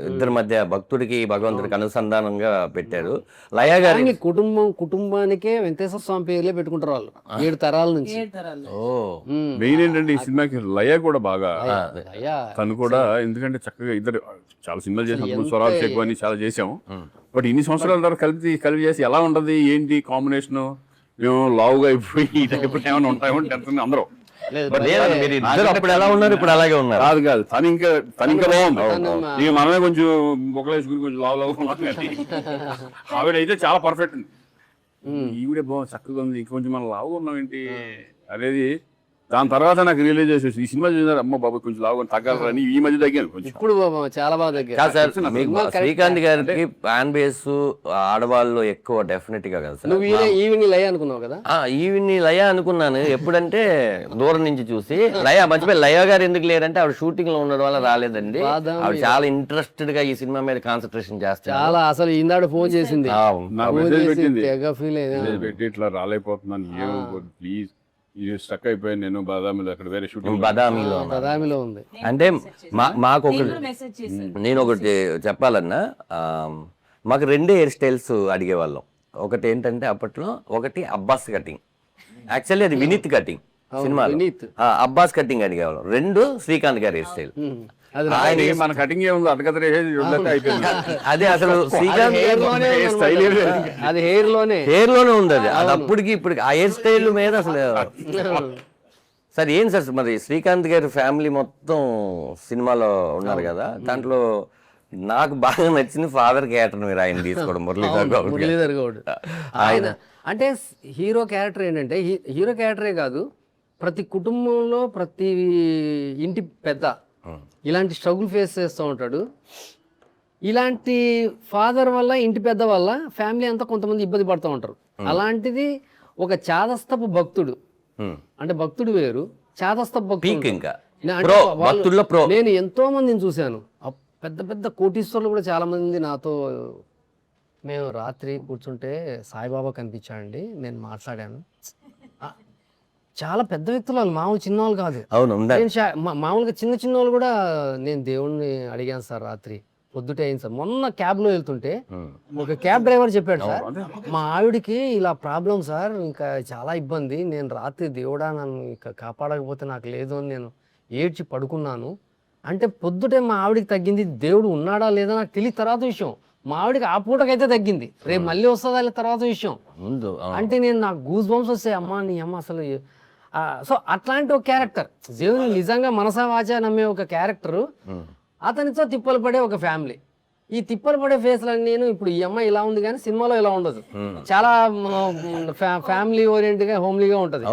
Speaker 2: ఇద్దరి మధ్య భక్తుడికి భగవంతుడికి అనుసంధానంగా పెట్టారు. లయ గారి
Speaker 4: కుటుంబానికే వెంకటేశ్వర స్వామి పేర్లే పెట్టుకుంటారు వాళ్ళు 7 తరాల నుంచి.
Speaker 1: మెయిన్ ఏంటంటే ఈ సినిమాకి లయ కూడా బాగా, తను కూడా ఎందుకంటే చక్కగా ఇద్దరు చాలా సినిమాలు చేసినప్పుడు స్వరాలు చెక్కు అని చాలా చేసాము. బట్ ఇన్ని సంవత్సరాల తర్వాత కలిపి చేసి ఎలా ఉంటది ఏంటి కాంబినేషన్, మేము లావుగా అయిపోయి ఈ టైప్ ఏమైనా ఉంటామో టెన్షన్ అందరూ.
Speaker 2: అప్పుడు ఎలా ఉన్నారు, ఇప్పుడు అలాగే ఉన్నారు.
Speaker 1: కాదు తను ఇంకా బాగుంది. ఇక మనమే కొంచెం బొక్కలేసుకుని కొంచెం లావు ఆవిడైతే చాలా పర్ఫెక్ట్ ఉంది. ఈవిడే బాగుంది, చక్కగా ఉంది. కొంచెం మనం లావుగా ఉన్నాం ఏంటి అనేది దాని తర్వాత నాకు రియలైజ్ చేసేసి ఈ సినిమా చూసారు అమ్మ బాబు కొంచెం లావు తగ్గాలని ఈ మధ్య తగ్గాను కొంచెం.
Speaker 4: ఇప్పుడు చాలా బాగా దగ్గర
Speaker 2: కాదు సార్, మీకు శ్రీకాంత్ గారికి ఫ్యాన్ బేస్ ఆడవాళ్ళు ఎక్కువ డెఫినెట్ గా కదా సార్.
Speaker 4: నువ్వు ఈవినింగ్ లయ అనుకున్నావు కదా.
Speaker 2: ఈవిని లయ అనుకున్నాను ఎప్పుడంటే దూరం నుంచి చూసి. లయ మర్చిపోయి, లయ గారు ఎందుకు లేరంటే ఆవిడ షూటింగ్ లో ఉండడం వల్ల రాలేదండి. ఆవిడ చాలా ఇంట్రెస్టెడ్ గా ఈ సినిమా మీద కాన్సన్ట్రేషన్ చేస్తారు.
Speaker 4: చాలా అసలు ఇందాడు ఫోన్ చేసింది,
Speaker 1: నా మెసేజ్ పెట్టింది,
Speaker 4: తెగ ఫీల్ అయ్యింది.
Speaker 1: మెసేజ్ పెట్టి ఇట్లా రాలేకపోతున్నాను ఏమో ప్లీజ్, ఇది స్టక్ అయిపోయాను నేను బాదామిలో, అక్కడ వేరే షూటింగ్
Speaker 2: బదామిలో
Speaker 4: బదామిలో ఉంది.
Speaker 2: అంటే మాకు ఒకటి,
Speaker 3: మెసేజ్ చేశాను.
Speaker 2: నేను ఒకటి చెప్పాలన్నా, మాకు 2 హెయిర్ స్టైల్స్ అడిగేవాళ్ళం. ఒకటి ఏంటంటే అప్పట్లో, ఒకటి అబ్బాస్ కటింగ్, యాక్చువల్లీ అది వినీత్ కటింగ్ సినిమాలో,
Speaker 4: వినీత్.
Speaker 2: అబ్బాస్ కటింగ్ అడిగేవాళ్ళం. 2 శ్రీకాంత్ గారి హెయిర్ స్టైల్.
Speaker 4: అది
Speaker 1: ఆయన మన కటింగ్ ఏముంది అటకత్ర అయిపోయింది.
Speaker 2: అదే అసలు శ్రీకాంత్
Speaker 1: స్టైల్
Speaker 4: అది హెయిర్ లోనే
Speaker 2: హెయిర్ లోనే ఉంది అది. అది అప్పటికి ఇప్పటికి ఆ హెయిర్ స్టైల్ మీద అసలు సార్ ఏం సార్, మరి శ్రీకాంత్ గారి ఫ్యామిలీ మొత్తం సినిమాలో ఉన్నారు కదా, దాంట్లో నాకు బాగా నచ్చింది ఫాదర్ క్యారెక్టర్ మీరు ఆయన తీసుకోవడం,
Speaker 4: మురళీధర్ గౌడ్. ఆయన అంటే హీరో క్యారెక్టర్ ఏంటంటే, హీరో క్యారెక్టరే కాదు, ప్రతి కుటుంబంలో ప్రతి ఇంటి పెద్ద ఇలాంటి స్ట్రగుల్ ఫేస్ చేస్తూ ఉంటాడు. ఇలాంటి ఫాదర్ వల్ల, ఇంటి పెద్ద వల్ల ఫ్యామిలీ అంతా కొంతమంది ఇబ్బంది పడుతూ ఉంటారు. అలాంటిది ఒక చాదస్తపు భక్తుడు, అంటే భక్తుడు వేరు, చాదస్తపు భక్తుడు.
Speaker 2: ఇంకా
Speaker 4: అంటే నేను ఎంతో మందిని చూశాను, పెద్ద పెద్ద కోటీశ్వరులు కూడా చాలా మంది నాతో, మేము రాత్రి కూర్చుంటే సాయిబాబా కనిపించాడండి, నేను మాట్లాడాను. చాలా పెద్ద వ్యక్తులు వాళ్ళు, మామూలు చిన్న వాళ్ళు కాదు.
Speaker 2: అవును,
Speaker 4: నేను మామూలుగా చిన్న చిన్న వాళ్ళు కూడా, నేను దేవుణ్ణి అడిగాను సార్ రాత్రి పొద్దుటే అయింది సార్. మొన్న క్యాబ్లో వెళ్తుంటే ఒక క్యాబ్ డ్రైవర్ చెప్పాడు, సార్ మా ఆవిడికి ఇలా ప్రాబ్లం సార్, ఇంకా చాలా ఇబ్బంది, నేను రాత్రి దేవుడా నన్ను ఇంకా కాపాడకపోతే నాకు లేదు అని నేను ఏడ్చి పడుకున్నాను. అంటే పొద్దుటే మా ఆవిడికి తగ్గింది, దేవుడు ఉన్నాడా లేదా నాకు తెలియదు తర్వాత విషయం. మా ఆవిడికి ఆ పూటకైతే తగ్గింది, రేపు మళ్ళీ వస్తుందా తర్వాత విషయం. అంటే నేను నాకు గూస్ బంప్స్ వస్తాయి, అమ్మ నీ అమ్మ అసలు. సో అట్లాంటి ఒక క్యారెక్టర్, దేవుని నిజంగా మనసా వాచా నమ్మే ఒక క్యారెక్టరు, అతనితో తిప్పలు పడే ఒక ఫ్యామిలీ. ఈ తిప్పలు పడే ఫేస్లని నేను ఇప్పుడు ఈ అమ్మాయి ఇలా ఉంది కానీ సినిమాలో ఇలా ఉండదు, చాలా ఫ్యామిలీ ఓరియంటెడ్గా హోమ్లీగా ఉంటుంది.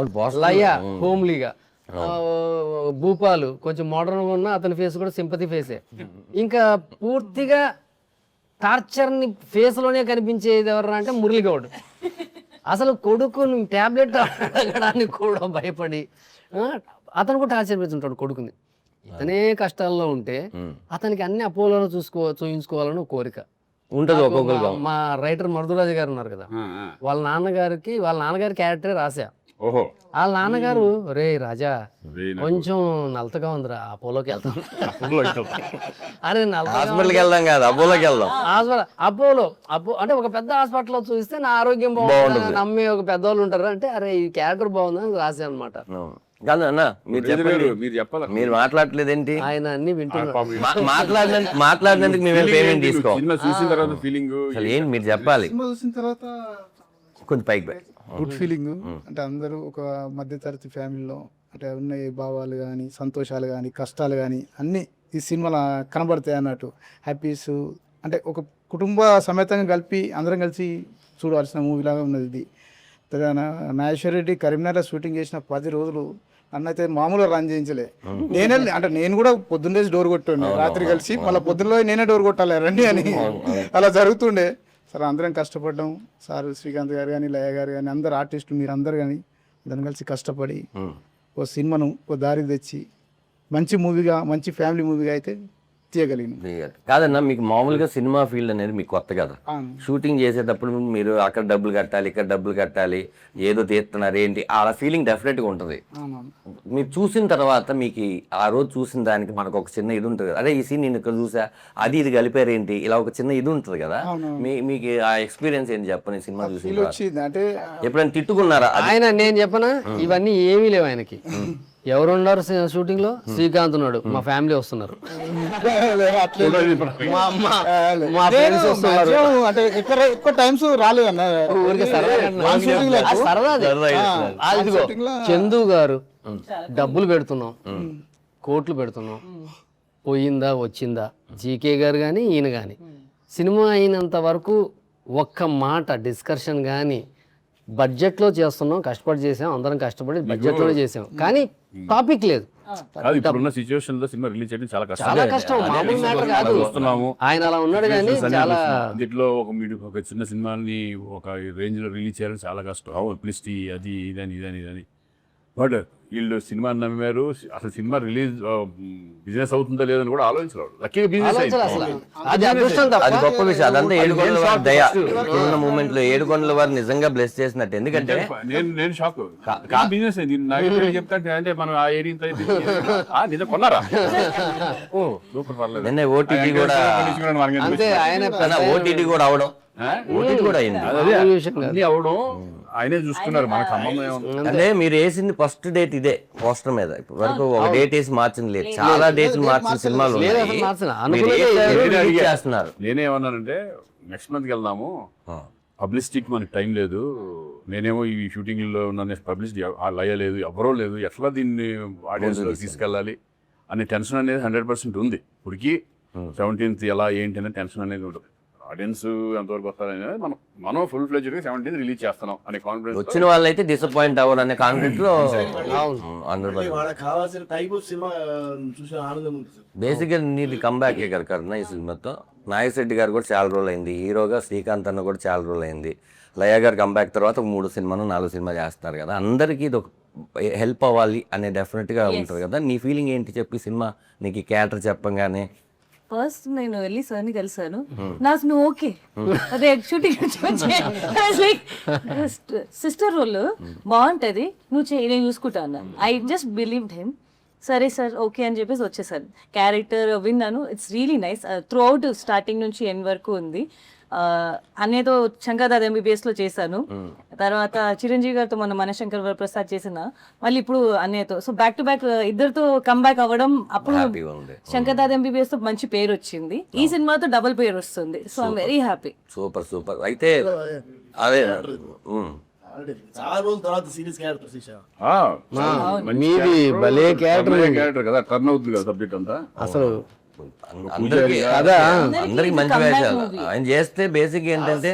Speaker 4: లయ హోమ్లీగా, భూపాలు కొంచెం మోడర్న్గా ఉన్న అతని ఫేస్ కూడా సింపతి ఫేసే. ఇంకా పూర్తిగా టార్చర్ని ఫేస్లోనే కనిపించేది ఎవరు అంటే మురళీగౌడ్. అసలు కొడుకు ట్యాబ్లెట్ అడగడానికి కూడా భయపడి అతను కూడా టార్చర్ పెడుతుంటాడు కొడుకుని. ఇతనే కష్టాల్లో ఉంటే అతనికి అన్ని అపోలోలో చూయించుకోవాలని ఒక కోరిక
Speaker 2: ఉంటుంది ఒక్కొక్కరు.
Speaker 4: మా రైటర్ మరుదురాజు గారు ఉన్నారు కదా, వాళ్ళ నాన్నగారి క్యారెక్టరే రాశా. వాళ్ళ నాన్నగారు, రే రాజా కొంచెం నలతగా ఉందిరా, అపోలోకి వెళ్తాం. అరే
Speaker 2: హాస్పిటల్కి వెళ్దాం కాదు, అపోలోకి వెళ్దాం.
Speaker 4: అపోలో అంటే ఒక పెద్ద హాస్పిటల్లో చూస్తే నా ఆరోగ్యం బాగుంటుంది నమ్మే ఒక పెద్దవాళ్ళు ఉంటారు. అంటే అరే ఈ క్యారెక్టర్ బాగుందని రాశా అనమాట.
Speaker 2: కాదు అన్న, మీరు చెప్పండి, మీరు మాట్లాడలేదేంటి?
Speaker 4: ఆయన అన్ని వింటున్నారు.
Speaker 2: మాట్లాడినందుకు మేము పేమెంట్ తీసుకోవాలి.
Speaker 1: చూసిన తర్వాత ఫీలింగ్
Speaker 2: అసలు ఏంటి మీరు చెప్పాలి.
Speaker 6: చూసిన తర్వాత
Speaker 2: కొంచెం పైకి
Speaker 6: గుడ్ ఫీలింగ్. అంటే అందరూ ఒక మధ్యతరగతి ఫ్యామిలీలో అంటే ఉన్న భావాలు కానీ, సంతోషాలు కానీ, కష్టాలు కానీ అన్నీ ఈ సినిమాలో కనబడతాయి అన్నట్టు. హ్యాపీస్ అంటే ఒక కుటుంబ సమేతంగా కలిపి అందరం కలిసి చూడవలసిన మూవీలాగా ఉన్నది ఇది. నాగేశ్వర రెడ్డి కరీంనగర్లో షూటింగ్ చేసిన 10 రోజులు నన్నైతే మామూలుగా రన్ చేయించలే. నేను కూడా పొద్దున్న లేచి డోర్ కొట్టుండే, రాత్రి కలిసి మళ్ళీ పొద్దున్నలో నేనే డోర్ కొట్టాలి రండి అని, అలా జరుగుతుండే. సార్ అందరం కష్టపడ్డాం, సార్ శ్రీకాంత్ గారు కానీ, లయ గారు కానీ, అందరు ఆర్టిస్టులు మీరు అందరు కానీ అందరం కలిసి కష్టపడి ఓ సినిమాను ఓ దారి తెచ్చి మంచి మూవీగా, మంచి ఫ్యామిలీ మూవీగా అయితే తీయగలిగిన.
Speaker 2: కాదన్నా, మీకు మామూలుగా సినిమా ఫీల్డ్ అనేది మీకు కొత్త కదా. షూటింగ్ చేసేటప్పుడు మీరు అక్కడ డబ్బులు కట్టాలి, ఇక్కడ డబ్బులు కట్టాలి, ఏదో తీస్తున్నారు ఏంటి, ఆ ఫీలింగ్ డెఫినెట్గా ఉంటుంది. మీరు చూసిన తర్వాత మీకు ఆ రోజు చూసిన దానికి మనకు ఒక చిన్న ఇది ఉంటుంది, అదే ఈ సీన్ నేను ఇక్కడ చూసా, అది ఇది కలిపారు ఏంటి, ఇలా ఒక చిన్న ఇది ఉంటుంది కదా. మీకు ఆ ఎక్స్పీరియన్స్ ఏంటి చెప్పని సినిమా చూసి
Speaker 6: అంటే
Speaker 2: ఎప్పుడైనా తిట్టుకున్నారా?
Speaker 4: ఆయన నేను చెప్పనా, ఇవన్నీ ఏమీ లేవు ఆయనకి. ఎవరున్నారు షూటింగ్ లో? శ్రీకాంత్ ఉన్నాడు, మా ఫ్యామిలీ వస్తున్నారు, మా ఫ్రెండ్స్ వస్తున్నారు.
Speaker 6: అంటే ఎక్కువ టైమ్స్ రాలేదు అన్న,
Speaker 4: చందు గారు డబ్బులు పెడుతున్నాం, కోట్లు పెడుతున్నాం, పోయిందా వచ్చిందా. జీకే గారు కానీ ఈయన కానీ సినిమా అయినంత వరకు ఒక్క మాట డిస్కషన్ కానీ బడ్జెట్లో చేస్తున్నాం, కష్టపడి చేసాం, అందరం కష్టపడి బడ్జెట్లోనే చేసాం, కానీ టాపిక్ లేదు.
Speaker 1: కాదు ఇప్పుడున్న సిచ్యువేషన్ లో సినిమా రిలీజ్ చేయడం చాలా కష్టం.
Speaker 4: చాలా కష్టం, మామూలు మ్యాటర్ కాదు.
Speaker 1: వస్తున్నాము
Speaker 4: ఆయన అలా ఉన్నాడు కానీ చాలా
Speaker 1: దీంట్లో ఒక చిన్న సినిమాని ఒక రేంజ్ లో రిలీజ్ చేయాలని చాలా కష్టం. పబ్లిసిటీ అది ఇదని బట్ వీళ్ళు సినిమా నమ్మారు. అసలు సినిమా రిలీజ్ బిజినెస్ అవుతుందా లేదని కూడా ఆలోచించలేదు. లక్కీగా బిజినెస్
Speaker 4: అసలు అది అదృష్టం తప్ప
Speaker 2: అది గొప్ప విషయం. అదంతా ఏడుకొండల వారి దయ. ఇప్పుడున్న మూమెంట్ లో ఏడుకొండల వారు నిజంగా బ్లెస్ చేసినట్టు. ఎందుకంటే
Speaker 1: నేను షాక్. బిజినెస్ చెప్తా అంటే మనం ఆ ఏరియా నిజం కొన్నారా? సూపర్ పర్లేదు.
Speaker 2: నిన్న ఓటీటీ కూడా
Speaker 4: అంతే. ఆయన
Speaker 2: ఓటీటీ కూడా అవడం, ఓటీటీ కూడా అయింది.
Speaker 1: అన్ని అవడం ఆయనే చూసుకున్నారు. మనకు సంబంధం
Speaker 2: అంటే మీరు వేసింది ఫస్ట్ డేట్ ఇదే పోస్టర్ మీద. ఇప్పటి వరకు ఒక డేట్ వేసి మార్చింది లేదు. చాలా డేట్లు మార్చిన సినిమాలు
Speaker 4: లేదు,
Speaker 2: ఉన్నాయి.
Speaker 4: అసలు మార్చిన.
Speaker 2: మీరు
Speaker 4: అనుకున్నదే
Speaker 2: release చేస్తున్నారు.
Speaker 1: నేనేమన్నానంటే నెక్స్ట్ మంత్కి వెళ్దాము, పబ్లిసిటీకి మనకి టైం లేదు. నేనేమో ఈ షూటింగ్ లో ఉన్న పబ్లిసిటీ లేదు, ఎవరో లేదు, ఎట్లా దీన్ని ఆడియన్స్ లో తీసుకెళ్ళాలి అనే టెన్షన్ అనేది 100% ఉంది. ఇప్పటికి 17th ఎలా ఏంటి అనే టెన్షన్ అనేది ఉంటుంది. ఆడియన్స్ ఎంతవరకు వస్తారనేది మనం ఫుల్ ఫ్లెడ్జ్డ్గా 17th రిలీజ్ చేస్తున్నాం అనే కాన్ఫిడెన్స్.
Speaker 2: వచ్చిన వాళ్ళైతే డిసప్పాయింట్ అవ్వరు అనే కాన్ఫిడెంట్ లో అందరూ.
Speaker 5: వాళ్ళకి కావాల్సిన టైప్ ఆఫ్ సినిమా చూసిన ఆనందం ఉంది సార్.
Speaker 2: బేసిక్గా నీది కంబ్యాక్ కదా కరుణ ఈ సినిమాతో. నాగశెట్టి గారు కూడా చాలా రోజులు అయింది, హీరోగా శ్రీకాంత్ అన్న కూడా చాలా రోజులు అయింది. లయ గారు కంబ్యాక్ తర్వాత 3 సినిమాలు 4 సినిమాలు చేస్తున్నారు కదా. అందరికీ ఇది ఒక హెల్ప్ అవ్వాలి అనే డెఫినెట్గా ఉంటుంది కదా. నీ ఫీలింగ్ ఏంటి చెప్పి సినిమా నీకు క్యారెక్టర్ చెప్పంగానే?
Speaker 3: ఫస్ట్ నేను వెళ్ళి సార్ని కలిసాను. నాకు నువ్వు ఓకే అదే షూటింగ్ సిస్టర్ రోల్ బాగుంటది, నువ్వు నేను చూసుకుంటాను. I just believed him. సరే సార్ ఓకే అని చెప్పేసి వచ్చేసాను. క్యారెక్టర్ విన్నాను, it's really nice. Through out starting నుంచి ఎండ్ వరకు ఉంది. అన్నయ్యతో శంకర్దాద్ ఎంబీబీఎస్ లో చేశాను. తర్వాత చిరంజీవి గారితో మన మనశంకర్ వరప్రసాద్ చేసిన, మళ్ళీ ఇప్పుడు అన్నయ్యతో. సో బ్యాక్ టు బ్యాక్ ఇద్దరితో కంబ్యాక్ అవ్వడం. అప్పుడు శంకర్దాద్ ఎంబీబీఎస్ తో మంచి పేరు వచ్చింది, ఈ సినిమాతో డబుల్ పేరు వస్తుంది. So I'm very happy.
Speaker 2: Super super. అయితే అదే
Speaker 5: చాలా రోజుల తర్వాత సీరియస్ క్యారెక్టర్ తీసా.
Speaker 4: మీది భలే
Speaker 1: క్యారెక్టర్ కదా, టర్న్ అవుతుంది కదా సబ్జెక్ట్ అంతా.
Speaker 4: అసలు
Speaker 2: అందరికి మంచి వేషాలు ఆయన చేస్తే. బేసిక్ ఏంటంటే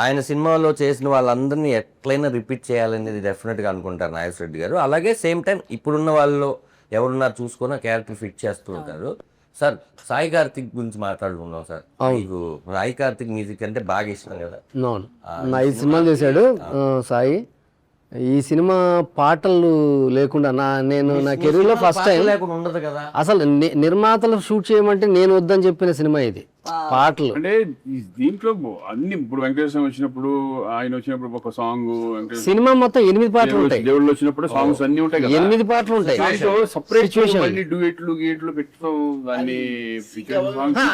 Speaker 2: ఆయన సినిమాలో చేసిన వాళ్ళందరినీ ఎట్లయినా రిపీట్ చేయాలనేది డెఫినెట్గా అనుకుంటారు నాగేశ్వరరెడ్డి గారు. అలాగే సేమ్ టైం ఇప్పుడున్న వాళ్ళు ఎవరున్నారు చూసుకొని క్యారెక్టర్ ఫిట్ చేస్తూ ఉంటారు. సార్ సాయి కార్తిక్ గురించి మాట్లాడుకున్నాం సార్. మీకు సాయి కార్తిక్ మ్యూజిక్ అంటే బాగా ఇష్టం కదా?
Speaker 4: నా ఈ సినిమా చేశాడు సాయి. ఈ సినిమా పాటలు లేకుండా నేను నా కెరీర్లో ఫస్ట్ టైం
Speaker 2: లేకుండా ఉండదు కదా.
Speaker 4: అసలు నిర్మాతలు షూట్ చేయమంటే నేను వద్దని చెప్పిన సినిమా ఇది. పాటలు
Speaker 1: అంటే దీంట్లో అన్ని ఇప్పుడు వెంకటేశ్వర వచ్చినప్పుడు, ఆయన వచ్చినప్పుడు ఒక సాంగ్,
Speaker 4: సినిమా మొత్తం 8 పాటలు ఉంటాయి.
Speaker 1: దేవుళ్ళు వచ్చినప్పుడు సాంగ్స్ అన్ని ఉంటాయి కదా,
Speaker 4: 8 పాటలు ఉంటాయి.
Speaker 1: డ్యూయెట్లు పెట్టుతాం దాన్ని.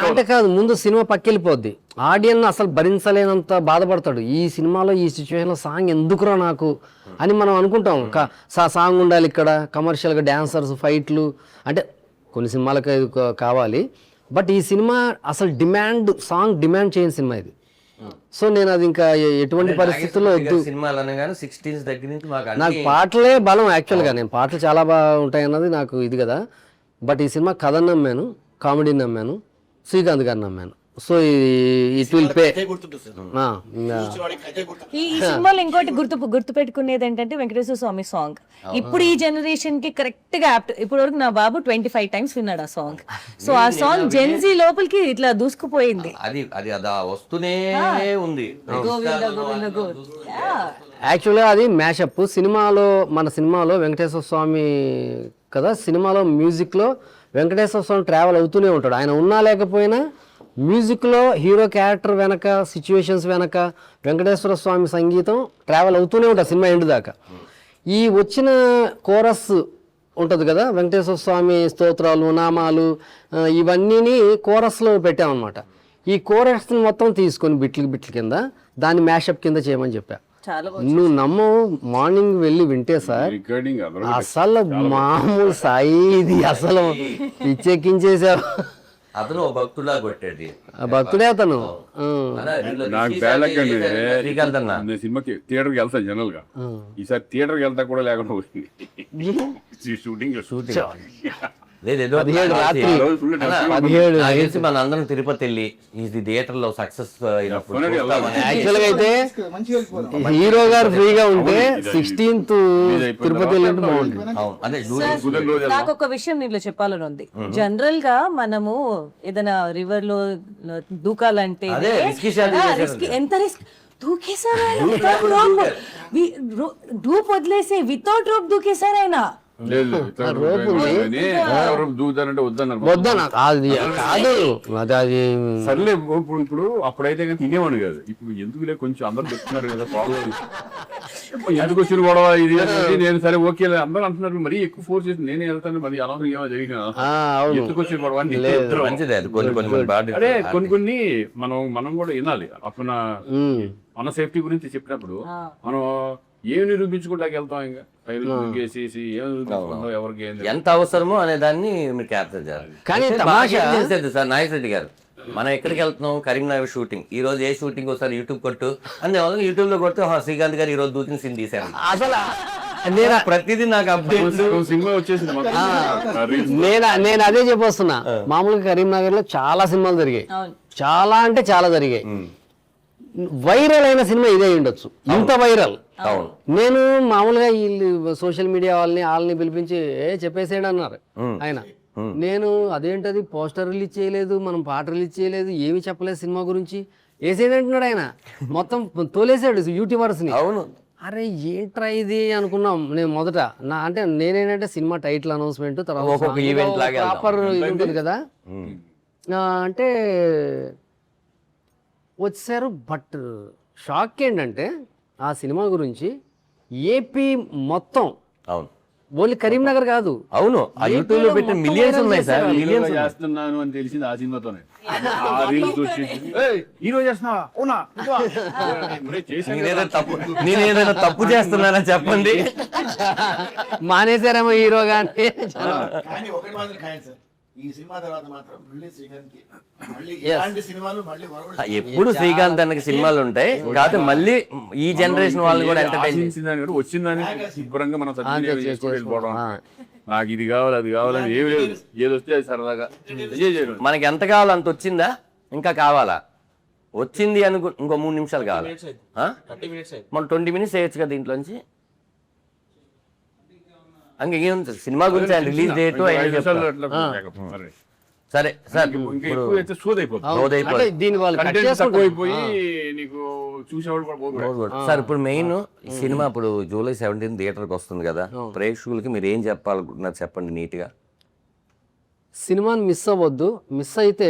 Speaker 4: అంటే కాదు, ముందు సినిమా పక్కెళ్ళిపోద్ది. ఆడియన్స్ అసలు భరించలేనంత బాధపడతాడు. ఈ సినిమాలో ఈ సిచ్యువేషన్ లో సాంగ్ ఎందుకురా నాకు అని మనం అనుకుంటాం. సాంగ్ ఉండాలి ఇక్కడ, కమర్షియల్గా డాన్సర్స్, ఫైట్లు, అంటే కొన్ని సినిమాలకు ఇది కావాలి. బట్ ఈ సినిమా అసలు సాంగ్ డిమాండ్ చేయని సినిమా ఇది. సో నేను అది ఇంకా ఎటువంటి పరిస్థితుల్లో వద్దు.
Speaker 2: సినిమాలు అనగానే 16 దగ్గర నుంచి
Speaker 4: నాకు పాటలే బలం. యాక్చువల్గా నేను పాటలు చాలా బాగా ఉంటాయి అన్నది నాకు ఇది కదా. బట్ ఈ సినిమా కథను నమ్మాను, కామెడీని నమ్మాను, శ్రీకాంత్ గారిని నమ్మాను. So it will pay.
Speaker 3: ఈ సినిమాలో ఇంకోటి గుర్తు పెట్టుకునేది ఏంటంటే వెంకటేశ్వర స్వామి సాంగ్ ఇప్పుడు ఈ జనరేషన్ కి కరెక్ట్ గా యాప్ట్. ఇప్పుడు వరకు నా బాబు 25 times విన్నాడు ఆ సాంగ్. సో ఆ సాంగ్ జెన్జీ లోపలికి ఇట్లా దూసుకుపోయింది.
Speaker 2: అది వస్తూనే ఉంది.
Speaker 4: యాక్చువల్గా అది మ్యాషప్. మన సినిమాలో వెంకటేశ్వర స్వామి కదా, సినిమాలో మ్యూజిక్లో వెంకటేశ్వర స్వామి ట్రావెల్ అవుతూనే ఉంటాడు. ఆయన ఉన్నా లేకపోయినా మ్యూజిక్లో హీరో క్యారెక్టర్ వెనక, సిచ్యువేషన్స్ వెనక వెంకటేశ్వర స్వామి సంగీతం ట్రావెల్ అవుతూనే ఉంటుంది సినిమా ఎండ్ దాకా. ఈ వచ్చిన కోరస్ ఉంటుంది కదా, వెంకటేశ్వర స్వామి స్తోత్రాలు, నామాలు, ఇవన్నీ కోరస్లో పెట్టామన్నమాట. ఈ కోరస్ని మొత్తం తీసుకొని బిట్ల కింద దాన్ని మ్యాషప్ కింద చేయమని చెప్పా. నువ్వు నమ్మవు, మార్నింగ్ వెళ్ళి వింటే సార్ అసలు మామూలు సాయి ఇది అసలు పిచ్చెక్కించేసావు.
Speaker 2: అతను భక్తులా కొట్టేది
Speaker 4: భక్తుడే అతను.
Speaker 1: నాకు
Speaker 2: శ్రీకాంత్ అన్న
Speaker 1: సినిమాకి థియేటర్కి వెళ్తా జనరల్ గా. ఈసారి థియేటర్కి వెళ్తా కూడా లేకుండా పోయింది షూటింగ్.
Speaker 2: లేదేదో
Speaker 4: 17 రాత్రి
Speaker 1: ఆ రోజు full
Speaker 2: అలా,
Speaker 4: 17
Speaker 2: నాకు తెలిసి మన అందరం తిరుపతి వెళ్ళి ఇది థియేటర్ లో సక్సెస్ అయినప్పుడు చూస్తామని.
Speaker 4: యాక్చువల్గా అయితే
Speaker 6: మంచిగా వెళ్ళిపోదాం.
Speaker 4: హీరో గారు ఫ్రీగా ఉంటే 16th తిరుపతి వెళ్ళినట్టు బాగుంటుంది.
Speaker 2: అవును అదే
Speaker 1: కుదిరిన రోజు
Speaker 3: నాకు ఒక విషయం నీలో చెప్పాలని ఉంది. జనరల్ గా మనము ఏదైనా రివర్ లో దూకాలంటే
Speaker 2: అదే, risky shot చేశారు.
Speaker 3: risky- ఎంత రిస్క్ దూకేశారు ఆయన డూప్ వదిలేసి వితౌట్ రోప్ దూకేశారు ఆయన.
Speaker 1: లేదు దూతానంటే వద్దన్నారు.
Speaker 4: వద్దన అది కాదు అది
Speaker 1: సర్లే ఇప్పుడు అప్పుడైతే కానీ తినేవాడు కాదు. ఇప్పుడు ఎందుకులే కొంచెం అందరూ చెప్తున్నారు కదా ఫాలో ఎందుకు వచ్చిన గొడవ ఇది అనేది నేను సరే ఓకే అందరూ అంటున్నారు మరీ ఎక్కువ ఫోర్స్ చేసి నేనే వెళ్తాను మరి అనవసరం ఏమో జరిగిన
Speaker 4: అవును.
Speaker 1: ఎందుకు వచ్చిన గొడవ అని
Speaker 2: మంచిదే అది కొన్ని బాగా
Speaker 1: అదే కొన్ని మనం కూడా వినాలి. అప్పుడు మన సేఫ్టీ గురించి చెప్పినప్పుడు మనం ఏం నిరూపించుకుంటాకి వెళ్తాం ఇంకా చేసేసి ఏం నిరూపించుకుంటాం ఎవరికి ఏం తెలియదు.
Speaker 2: ఎంత అవసరమో అనే దాన్ని మీరు క్యాప్చర్ చేయాలి.
Speaker 4: కానీ
Speaker 2: అయితే
Speaker 4: తమాషా-
Speaker 2: బాగా చేసేది సార్ నాగేశ్వరరెడ్డి గారు, మనం ఎక్కడికి వెళ్తున్నాం, కరీంనగర్ షూటింగ్, ఈ రోజు ఏ షూటింగ్ ఒకసారి యూట్యూబ్ కొట్టు అనే వాళ్ళు యూట్యూబ్ లో కొడితే శ్రీకాంత్ గారు ఈ రోజు దూకిన సీన్ తీశారు.
Speaker 4: అసలు
Speaker 2: ప్రతిదీ నాకు అప్డేట్స్.
Speaker 1: సినిమా వచ్చేసింది
Speaker 4: నేను అదే చెప్పొస్తున్నా. మామూలుగా కరీంనగర్ లో చాలా సినిమాలు జరిగాయి, చాలా అంటే చాలా జరిగాయి. వైరల్ అయిన సినిమా ఇదే ఉండొచ్చు, ఇంత వైరల్.
Speaker 2: అవును.
Speaker 4: నేను మామూలుగా వీళ్ళు సోషల్ మీడియా వాళ్ళని పిలిపించి చెప్పేసేయండి అన్నారు ఆయన. నేను అదేంటది పోస్టర్ రిలీజ్ చేయలేదు, మనం పాట రిలీజ్ చేయలేదు, ఏమి చెప్పలేదు సినిమా గురించి, వేసేది అంటున్నాడు ఆయన. మొత్తం తోలేసాడు యూట్యూబర్స్ ని.
Speaker 2: అవును.
Speaker 4: అరే ఏంట్రా ఇది అనుకున్నాం. నేను మొదట అంటే నేనేంటంటే సినిమా టైటిల్ అనౌన్స్మెంట్
Speaker 2: ఒక్కొక్క event లాగా వెళ్దాం.
Speaker 4: ప్రాపర్ ఉంటుంది కదా అంటే వచ్చారు. బట్ షాక్ ఏంటంటే ఆ సినిమా గురించి ఏపీ మొత్తం,
Speaker 2: అవును
Speaker 4: ఓన్లీ కరీంనగర్ కాదు,
Speaker 2: అవును ఆ యూట్యూబ్ లో పెట్టిన మిలియన్స్ ఉన్నాయి సార్, మిలియన్స్
Speaker 1: చేస్తున్నాను అని తెలిసింది ఆ సినిమాతోనే. ఆ రీల్స్ వచ్చేసి ఈ రోజు చేస్తున్నావా అవునా చేశాను
Speaker 2: నేనేదైనా తప్పు చేస్తున్నానని చెప్పండి.
Speaker 4: మానేశారేమో హీరో గాని.
Speaker 5: కానీ ఒకటి మాత్రం ఖాయం సార్, ఈ సినిమా తర్వాత మాత్రం మళ్ళీ శ్రీకాంత్కి మళ్ళీ ఇలాంటి సినిమాలు మళ్ళీ మరొకటి
Speaker 2: ఎప్పుడు శ్రీకాంత్ అన్నకి సినిమాలు ఉంటాయి కాకపోతే మళ్ళీ ఈ జనరేషన్ వాళ్ళు కూడా ఎంటర్టైన్
Speaker 1: వచ్చిందని శుభ్రంగా మనం సద్వినియోగం చేసుకొని వెళ్ళిపోవడం. నాకు ఇది కావాలి అది కావాలని ఏమి లేదు, ఏది వస్తే అది సరదాగా ఎంజాయ్ చేయడం.
Speaker 2: మనకి ఎంత కావాలో అంత వచ్చిందా, ఇంకా కావాలా, వచ్చింది అనుకో ఇంకో 3 నిమిషాలు కావాలి. మనం 20 minutes వేయచ్చు కదా దీంట్లోంచి. ఇంకేం సినిమా గురించి ఆయన రిలీజ్ డేట్ సరే సార్.
Speaker 4: అంటే దీని వాళ్ళు cut చేసుకుంటారు.
Speaker 1: అయిపోయి నీకు చూసేవాడు కూడా పోదు.
Speaker 2: సార్ ఇప్పుడు మెయిన్ సినిమా ఇప్పుడు July 17 థియేటర్కి వస్తుంది కదా, ప్రేక్షకులకి మీరు ఏం చెప్పాలనుకుంటున్నారు చెప్పండి నీట్గా.
Speaker 4: సినిమాని మిస్ అవ్వద్దు. మిస్ అయితే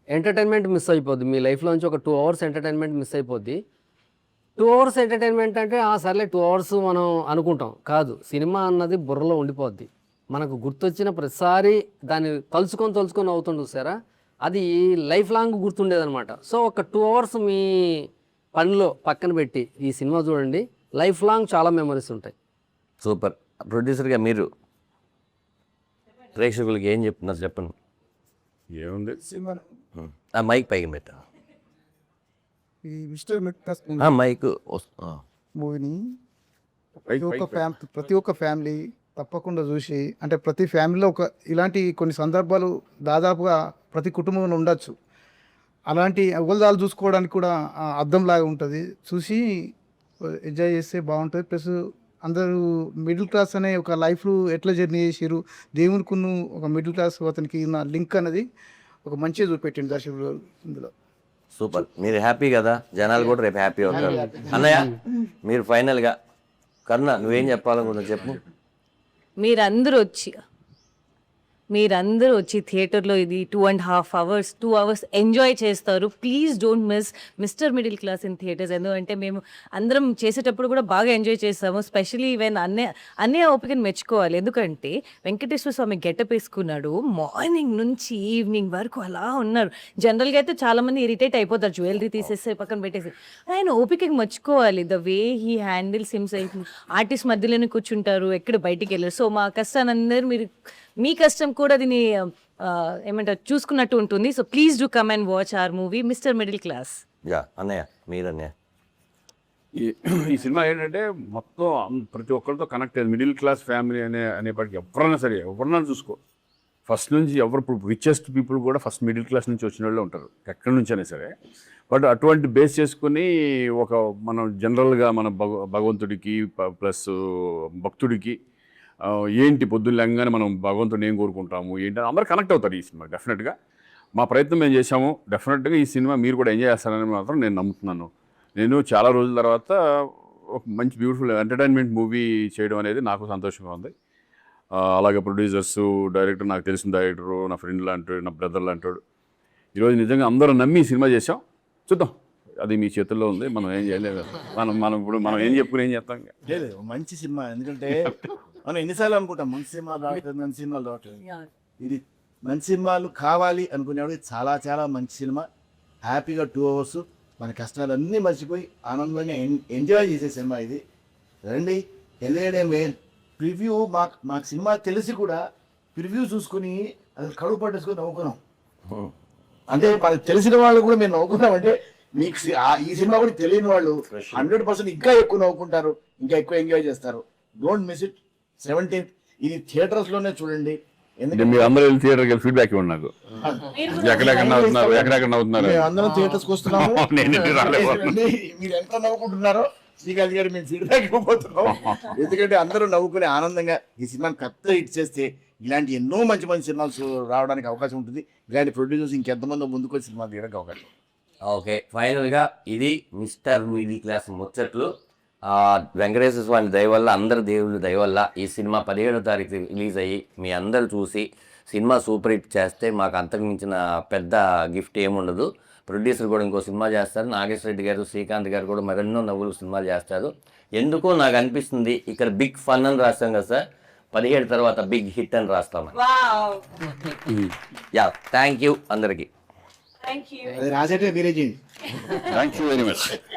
Speaker 4: ఎంటర్టైన్మెంట్ మిస్ అయిపోద్ది. మీ లైఫ్లోంచి ఒక 2 hours ఎంటర్టైన్మెంట్ మిస్ అయిపోద్ది. 2 hours ఎంటర్టైన్మెంట్ అంటే సర్లే 2 hours మనం అనుకుంటాం, కాదు. సినిమా అన్నది బుర్రలో ఉండిపోద్ది. మనకు గుర్తొచ్చిన ప్రతిసారి దాన్ని తలుచుకొని అవుతుంది చూసారా, అది లైఫ్ లాంగ్ గుర్తుండేదన్నమాట. సో ఒక 2 hours మీ పనిలో పక్కన పెట్టి ఈ సినిమా చూడండి, లైఫ్ లాంగ్ చాలా మెమరీస్ ఉంటాయి.
Speaker 2: సూపర్. ప్రొడ్యూసర్గా మీరు ప్రేక్షకులకి ఏం చెప్తున్నారు చెప్పండి.
Speaker 1: ఏముంది
Speaker 2: ఆ మైక్ పైకి పెట్టా,
Speaker 6: ఈ మిస్టర్ మెట్కాస్
Speaker 2: ఆ మైక్
Speaker 6: మూవీని ప్రతి ఒక్క ఫ్యామిలీ తప్పకుండా చూసి, అంటే ప్రతి ఫ్యామిలీలో ఇలాంటి కొన్ని సందర్భాలు దాదాపుగా ప్రతి కుటుంబంలో ఉండొచ్చు. అలాంటి అవల్దాలు చూసుకోవడానికి కూడా అద్దంలాగా ఉంటుంది. చూసి ఎంజాయ్ చేస్తే బాగుంటుంది. ప్లస్ అందరూ మిడిల్ క్లాస్ అనే ఒక లైఫ్ ఎట్లా జర్నీ చేసారు, దేవునికి ఒక మిడిల్ క్లాస్ అతనికి ఉన్న లింక్ అనేది ఒక మంచిగా చూపెట్టింది దర్శకుడు ఇందులో.
Speaker 2: సూపర్. మీరు హ్యాపీ కదా, జనాలు కూడా రేపు హ్యాపీ అవుతారు. అన్నయ్య మీరు ఫైనల్గా, కరుణ నువ్వేం చెప్పాలనుకుంటున్నావు చెప్పు.
Speaker 3: మీరందరూ వచ్చి థియేటర్లో ఇది 2.5 hours 2 hours ఎంజాయ్ చేస్తారు. Please don't miss mister Middle class in theatres. ఎందుకంటే మేము అందరం చేసేటప్పుడు కూడా బాగా ఎంజాయ్ చేస్తాము. స్పెషలీ ఈవెన్ అన్నయ్య ఓపికని మెచ్చుకోవాలి. ఎందుకంటే వెంకటేశ్వర స్వామి గెటప్ వేసుకున్నాడు, మార్నింగ్ నుంచి ఈవినింగ్ వరకు అలా ఉన్నారు. జనరల్గా అయితే చాలామంది ఇరిటేట్ అయిపోతారు, జ్యువెలరీ తీసేసి పక్కన పెట్టేసి. ఆయన ఓపికకి మెచ్చుకోవాలి. The way he handles himself. Artist మధ్యలోనే కూర్చుంటారు, ఎక్కడ బయటికి వెళ్ళారు. సో మా కష్టాన్ని అందరూ మీ కష్టం కూడా దీన్ని ఏమంటారు చూసుకున్నట్టు ఉంటుంది. So please do come and watch our movie Mister Middle Class.
Speaker 2: యా అన్నయ్య మీరు అన్నయ్య.
Speaker 1: ఈ సినిమా ఏంటంటే మొత్తం ప్రతి ఒక్కరితో కనెక్ట్ అయ్యేది. మిడిల్ క్లాస్ ఫ్యామిలీ అనేప్పటికీ ఎవరైనా సరే ఎవరన్నా చూసుకో, ఫస్ట్ నుంచి ఎవరు ఇప్పుడు రిచెస్ట్ పీపుల్ కూడా ఫస్ట్ మిడిల్ క్లాస్ నుంచి వచ్చిన వాళ్ళే ఉంటారు ఎక్కడి నుంచి అయినా సరే. బట్ అటువంటి బేస్ చేసుకుని ఒక మనం జనరల్గా మన భగవంతుడికి ప్లస్ భక్తుడికి ఏంటి పొద్దున్న లేగానే మనం భగవంతుడిని ఏం కోరుకుంటాము ఏంటి అందరూ కనెక్ట్ అవుతారు ఈ సినిమా. డెఫినెట్గా మా ప్రయత్నం మేము చేసాము. డెఫినెట్గా ఈ సినిమా మీరు కూడా ఎంజాయ్ చేస్తారని మాత్రం నేను నమ్ముతున్నాను. నేను చాలా రోజుల తర్వాత ఒక మంచి బ్యూటిఫుల్ ఎంటర్టైన్మెంట్ మూవీ చేయడం అనేది నాకు సంతోషంగా ఉంది. అలాగే ప్రొడ్యూసర్స్, డైరెక్టర్, నాకు తెలిసిన డైరెక్టరు, నా ఫ్రెండ్ లాంటాడు, నా బ్రదర్ లాంటాడు. ఈరోజు నిజంగా అందరూ నమ్మి ఈ సినిమా చేసాం. చూద్దాం, అది మీ చేతుల్లో ఉంది. మనం ఏం చేయలేదు. మనం ఏం చెప్పుకుని ఏం చేస్తాం.
Speaker 5: లేదు మంచి సినిమా, ఎందుకంటే మనం ఎన్నిసార్లు అనుకుంటాం మంచి సినిమా రావట్లేదు, మంచి సినిమాలు రావట్లేదు. ఇది మంచి సినిమాలు కావాలి అనుకునేవాడు చాలా చాలా మంచి సినిమా. హ్యాపీగా 2 hours మన కష్టాలన్నీ మర్చిపోయి ఆనందంగా ఎంజాయ్ చేసే సినిమా ఇది. రండి, వెళ్ళేడే మెయిన్. ప్రివ్యూ మాకు సినిమా తెలిసి కూడా ప్రివ్యూ చూసుకుని అది కడుపు పట్టేసుకొని నవ్వుకున్నాం. అంటే మనకు తెలిసిన వాళ్ళు కూడా మేము నవ్వుకున్నాం. అంటే మీకు ఈ సినిమా కూడా తెలియని వాళ్ళు 100% ఇంకా ఎక్కువ నవ్వుకుంటారు, ఇంకా ఎక్కువ ఎంజాయ్ చేస్తారు. Don't miss it. 17th ఇది థియేటర్స్ లోనే చూడండి.
Speaker 1: మీరు అందరూ వెళ్ళి థియేటర్కి వెళ్ళి ఫీడ్బ్యాక్ ఇవ్వండి నాకు. ఎక్కడెక్కడ నవ్వుతున్నారు
Speaker 5: మేము అందరం థియేటర్స్కి వస్తున్నాము. మీరు ఎంత నవ్వుకుంటున్నారో శ్రీకాంత్ గారు మేము ఫీడ్బ్యాక్ ఇవ్వబోతున్నాం. ఎందుకంటే అందరూ నవ్వుకునే ఆనందంగా ఈ సినిమాని పెద్ద హిట్ చేస్తే ఇలాంటి ఎన్నో మంచి మంచి సినిమాలు రావడానికి అవకాశం ఉంటుంది. ఇలాంటి ప్రొడ్యూసర్స్ ఇంకెంతమంది ముందుకు వచ్చి సినిమా తీయడానికి అవకాశం.
Speaker 2: ఓకే, ఫైనల్గా ఇది మిస్టర్ మిడిల్ క్లాస్ ముచ్చట్లు. వెంకటేశ్వర స్వామి దయ వల్ల, అందరి దేవుళ్ళ దయ వల్ల ఈ సినిమా 17వ తారీఖు రిలీజ్ అయ్యి మీ అందరూ చూసి సినిమా సూపర్ హిట్ చేస్తే మాకు అంతకు మించిన పెద్ద గిఫ్ట్ ఏముండదు. ప్రొడ్యూసర్ కూడా ఇంకో సినిమా చేస్తారు, నాగేశ్వర రెడ్డి గారు, శ్రీకాంత్ గారు కూడా మరెన్నో నవ్వులు సినిమాలు చేస్తారు. ఎందుకో నాకు అనిపిస్తుంది ఇక్కడ బిగ్ ఫన్ అని రాస్తాం కదా సార్, 17 తర్వాత బిగ్ హిట్ అని రాస్తామని. యా, థ్యాంక్ యూ అందరికీ.
Speaker 3: Thank you.
Speaker 5: అది రాసేటే మీరే చేయండి.
Speaker 1: Thank you very much.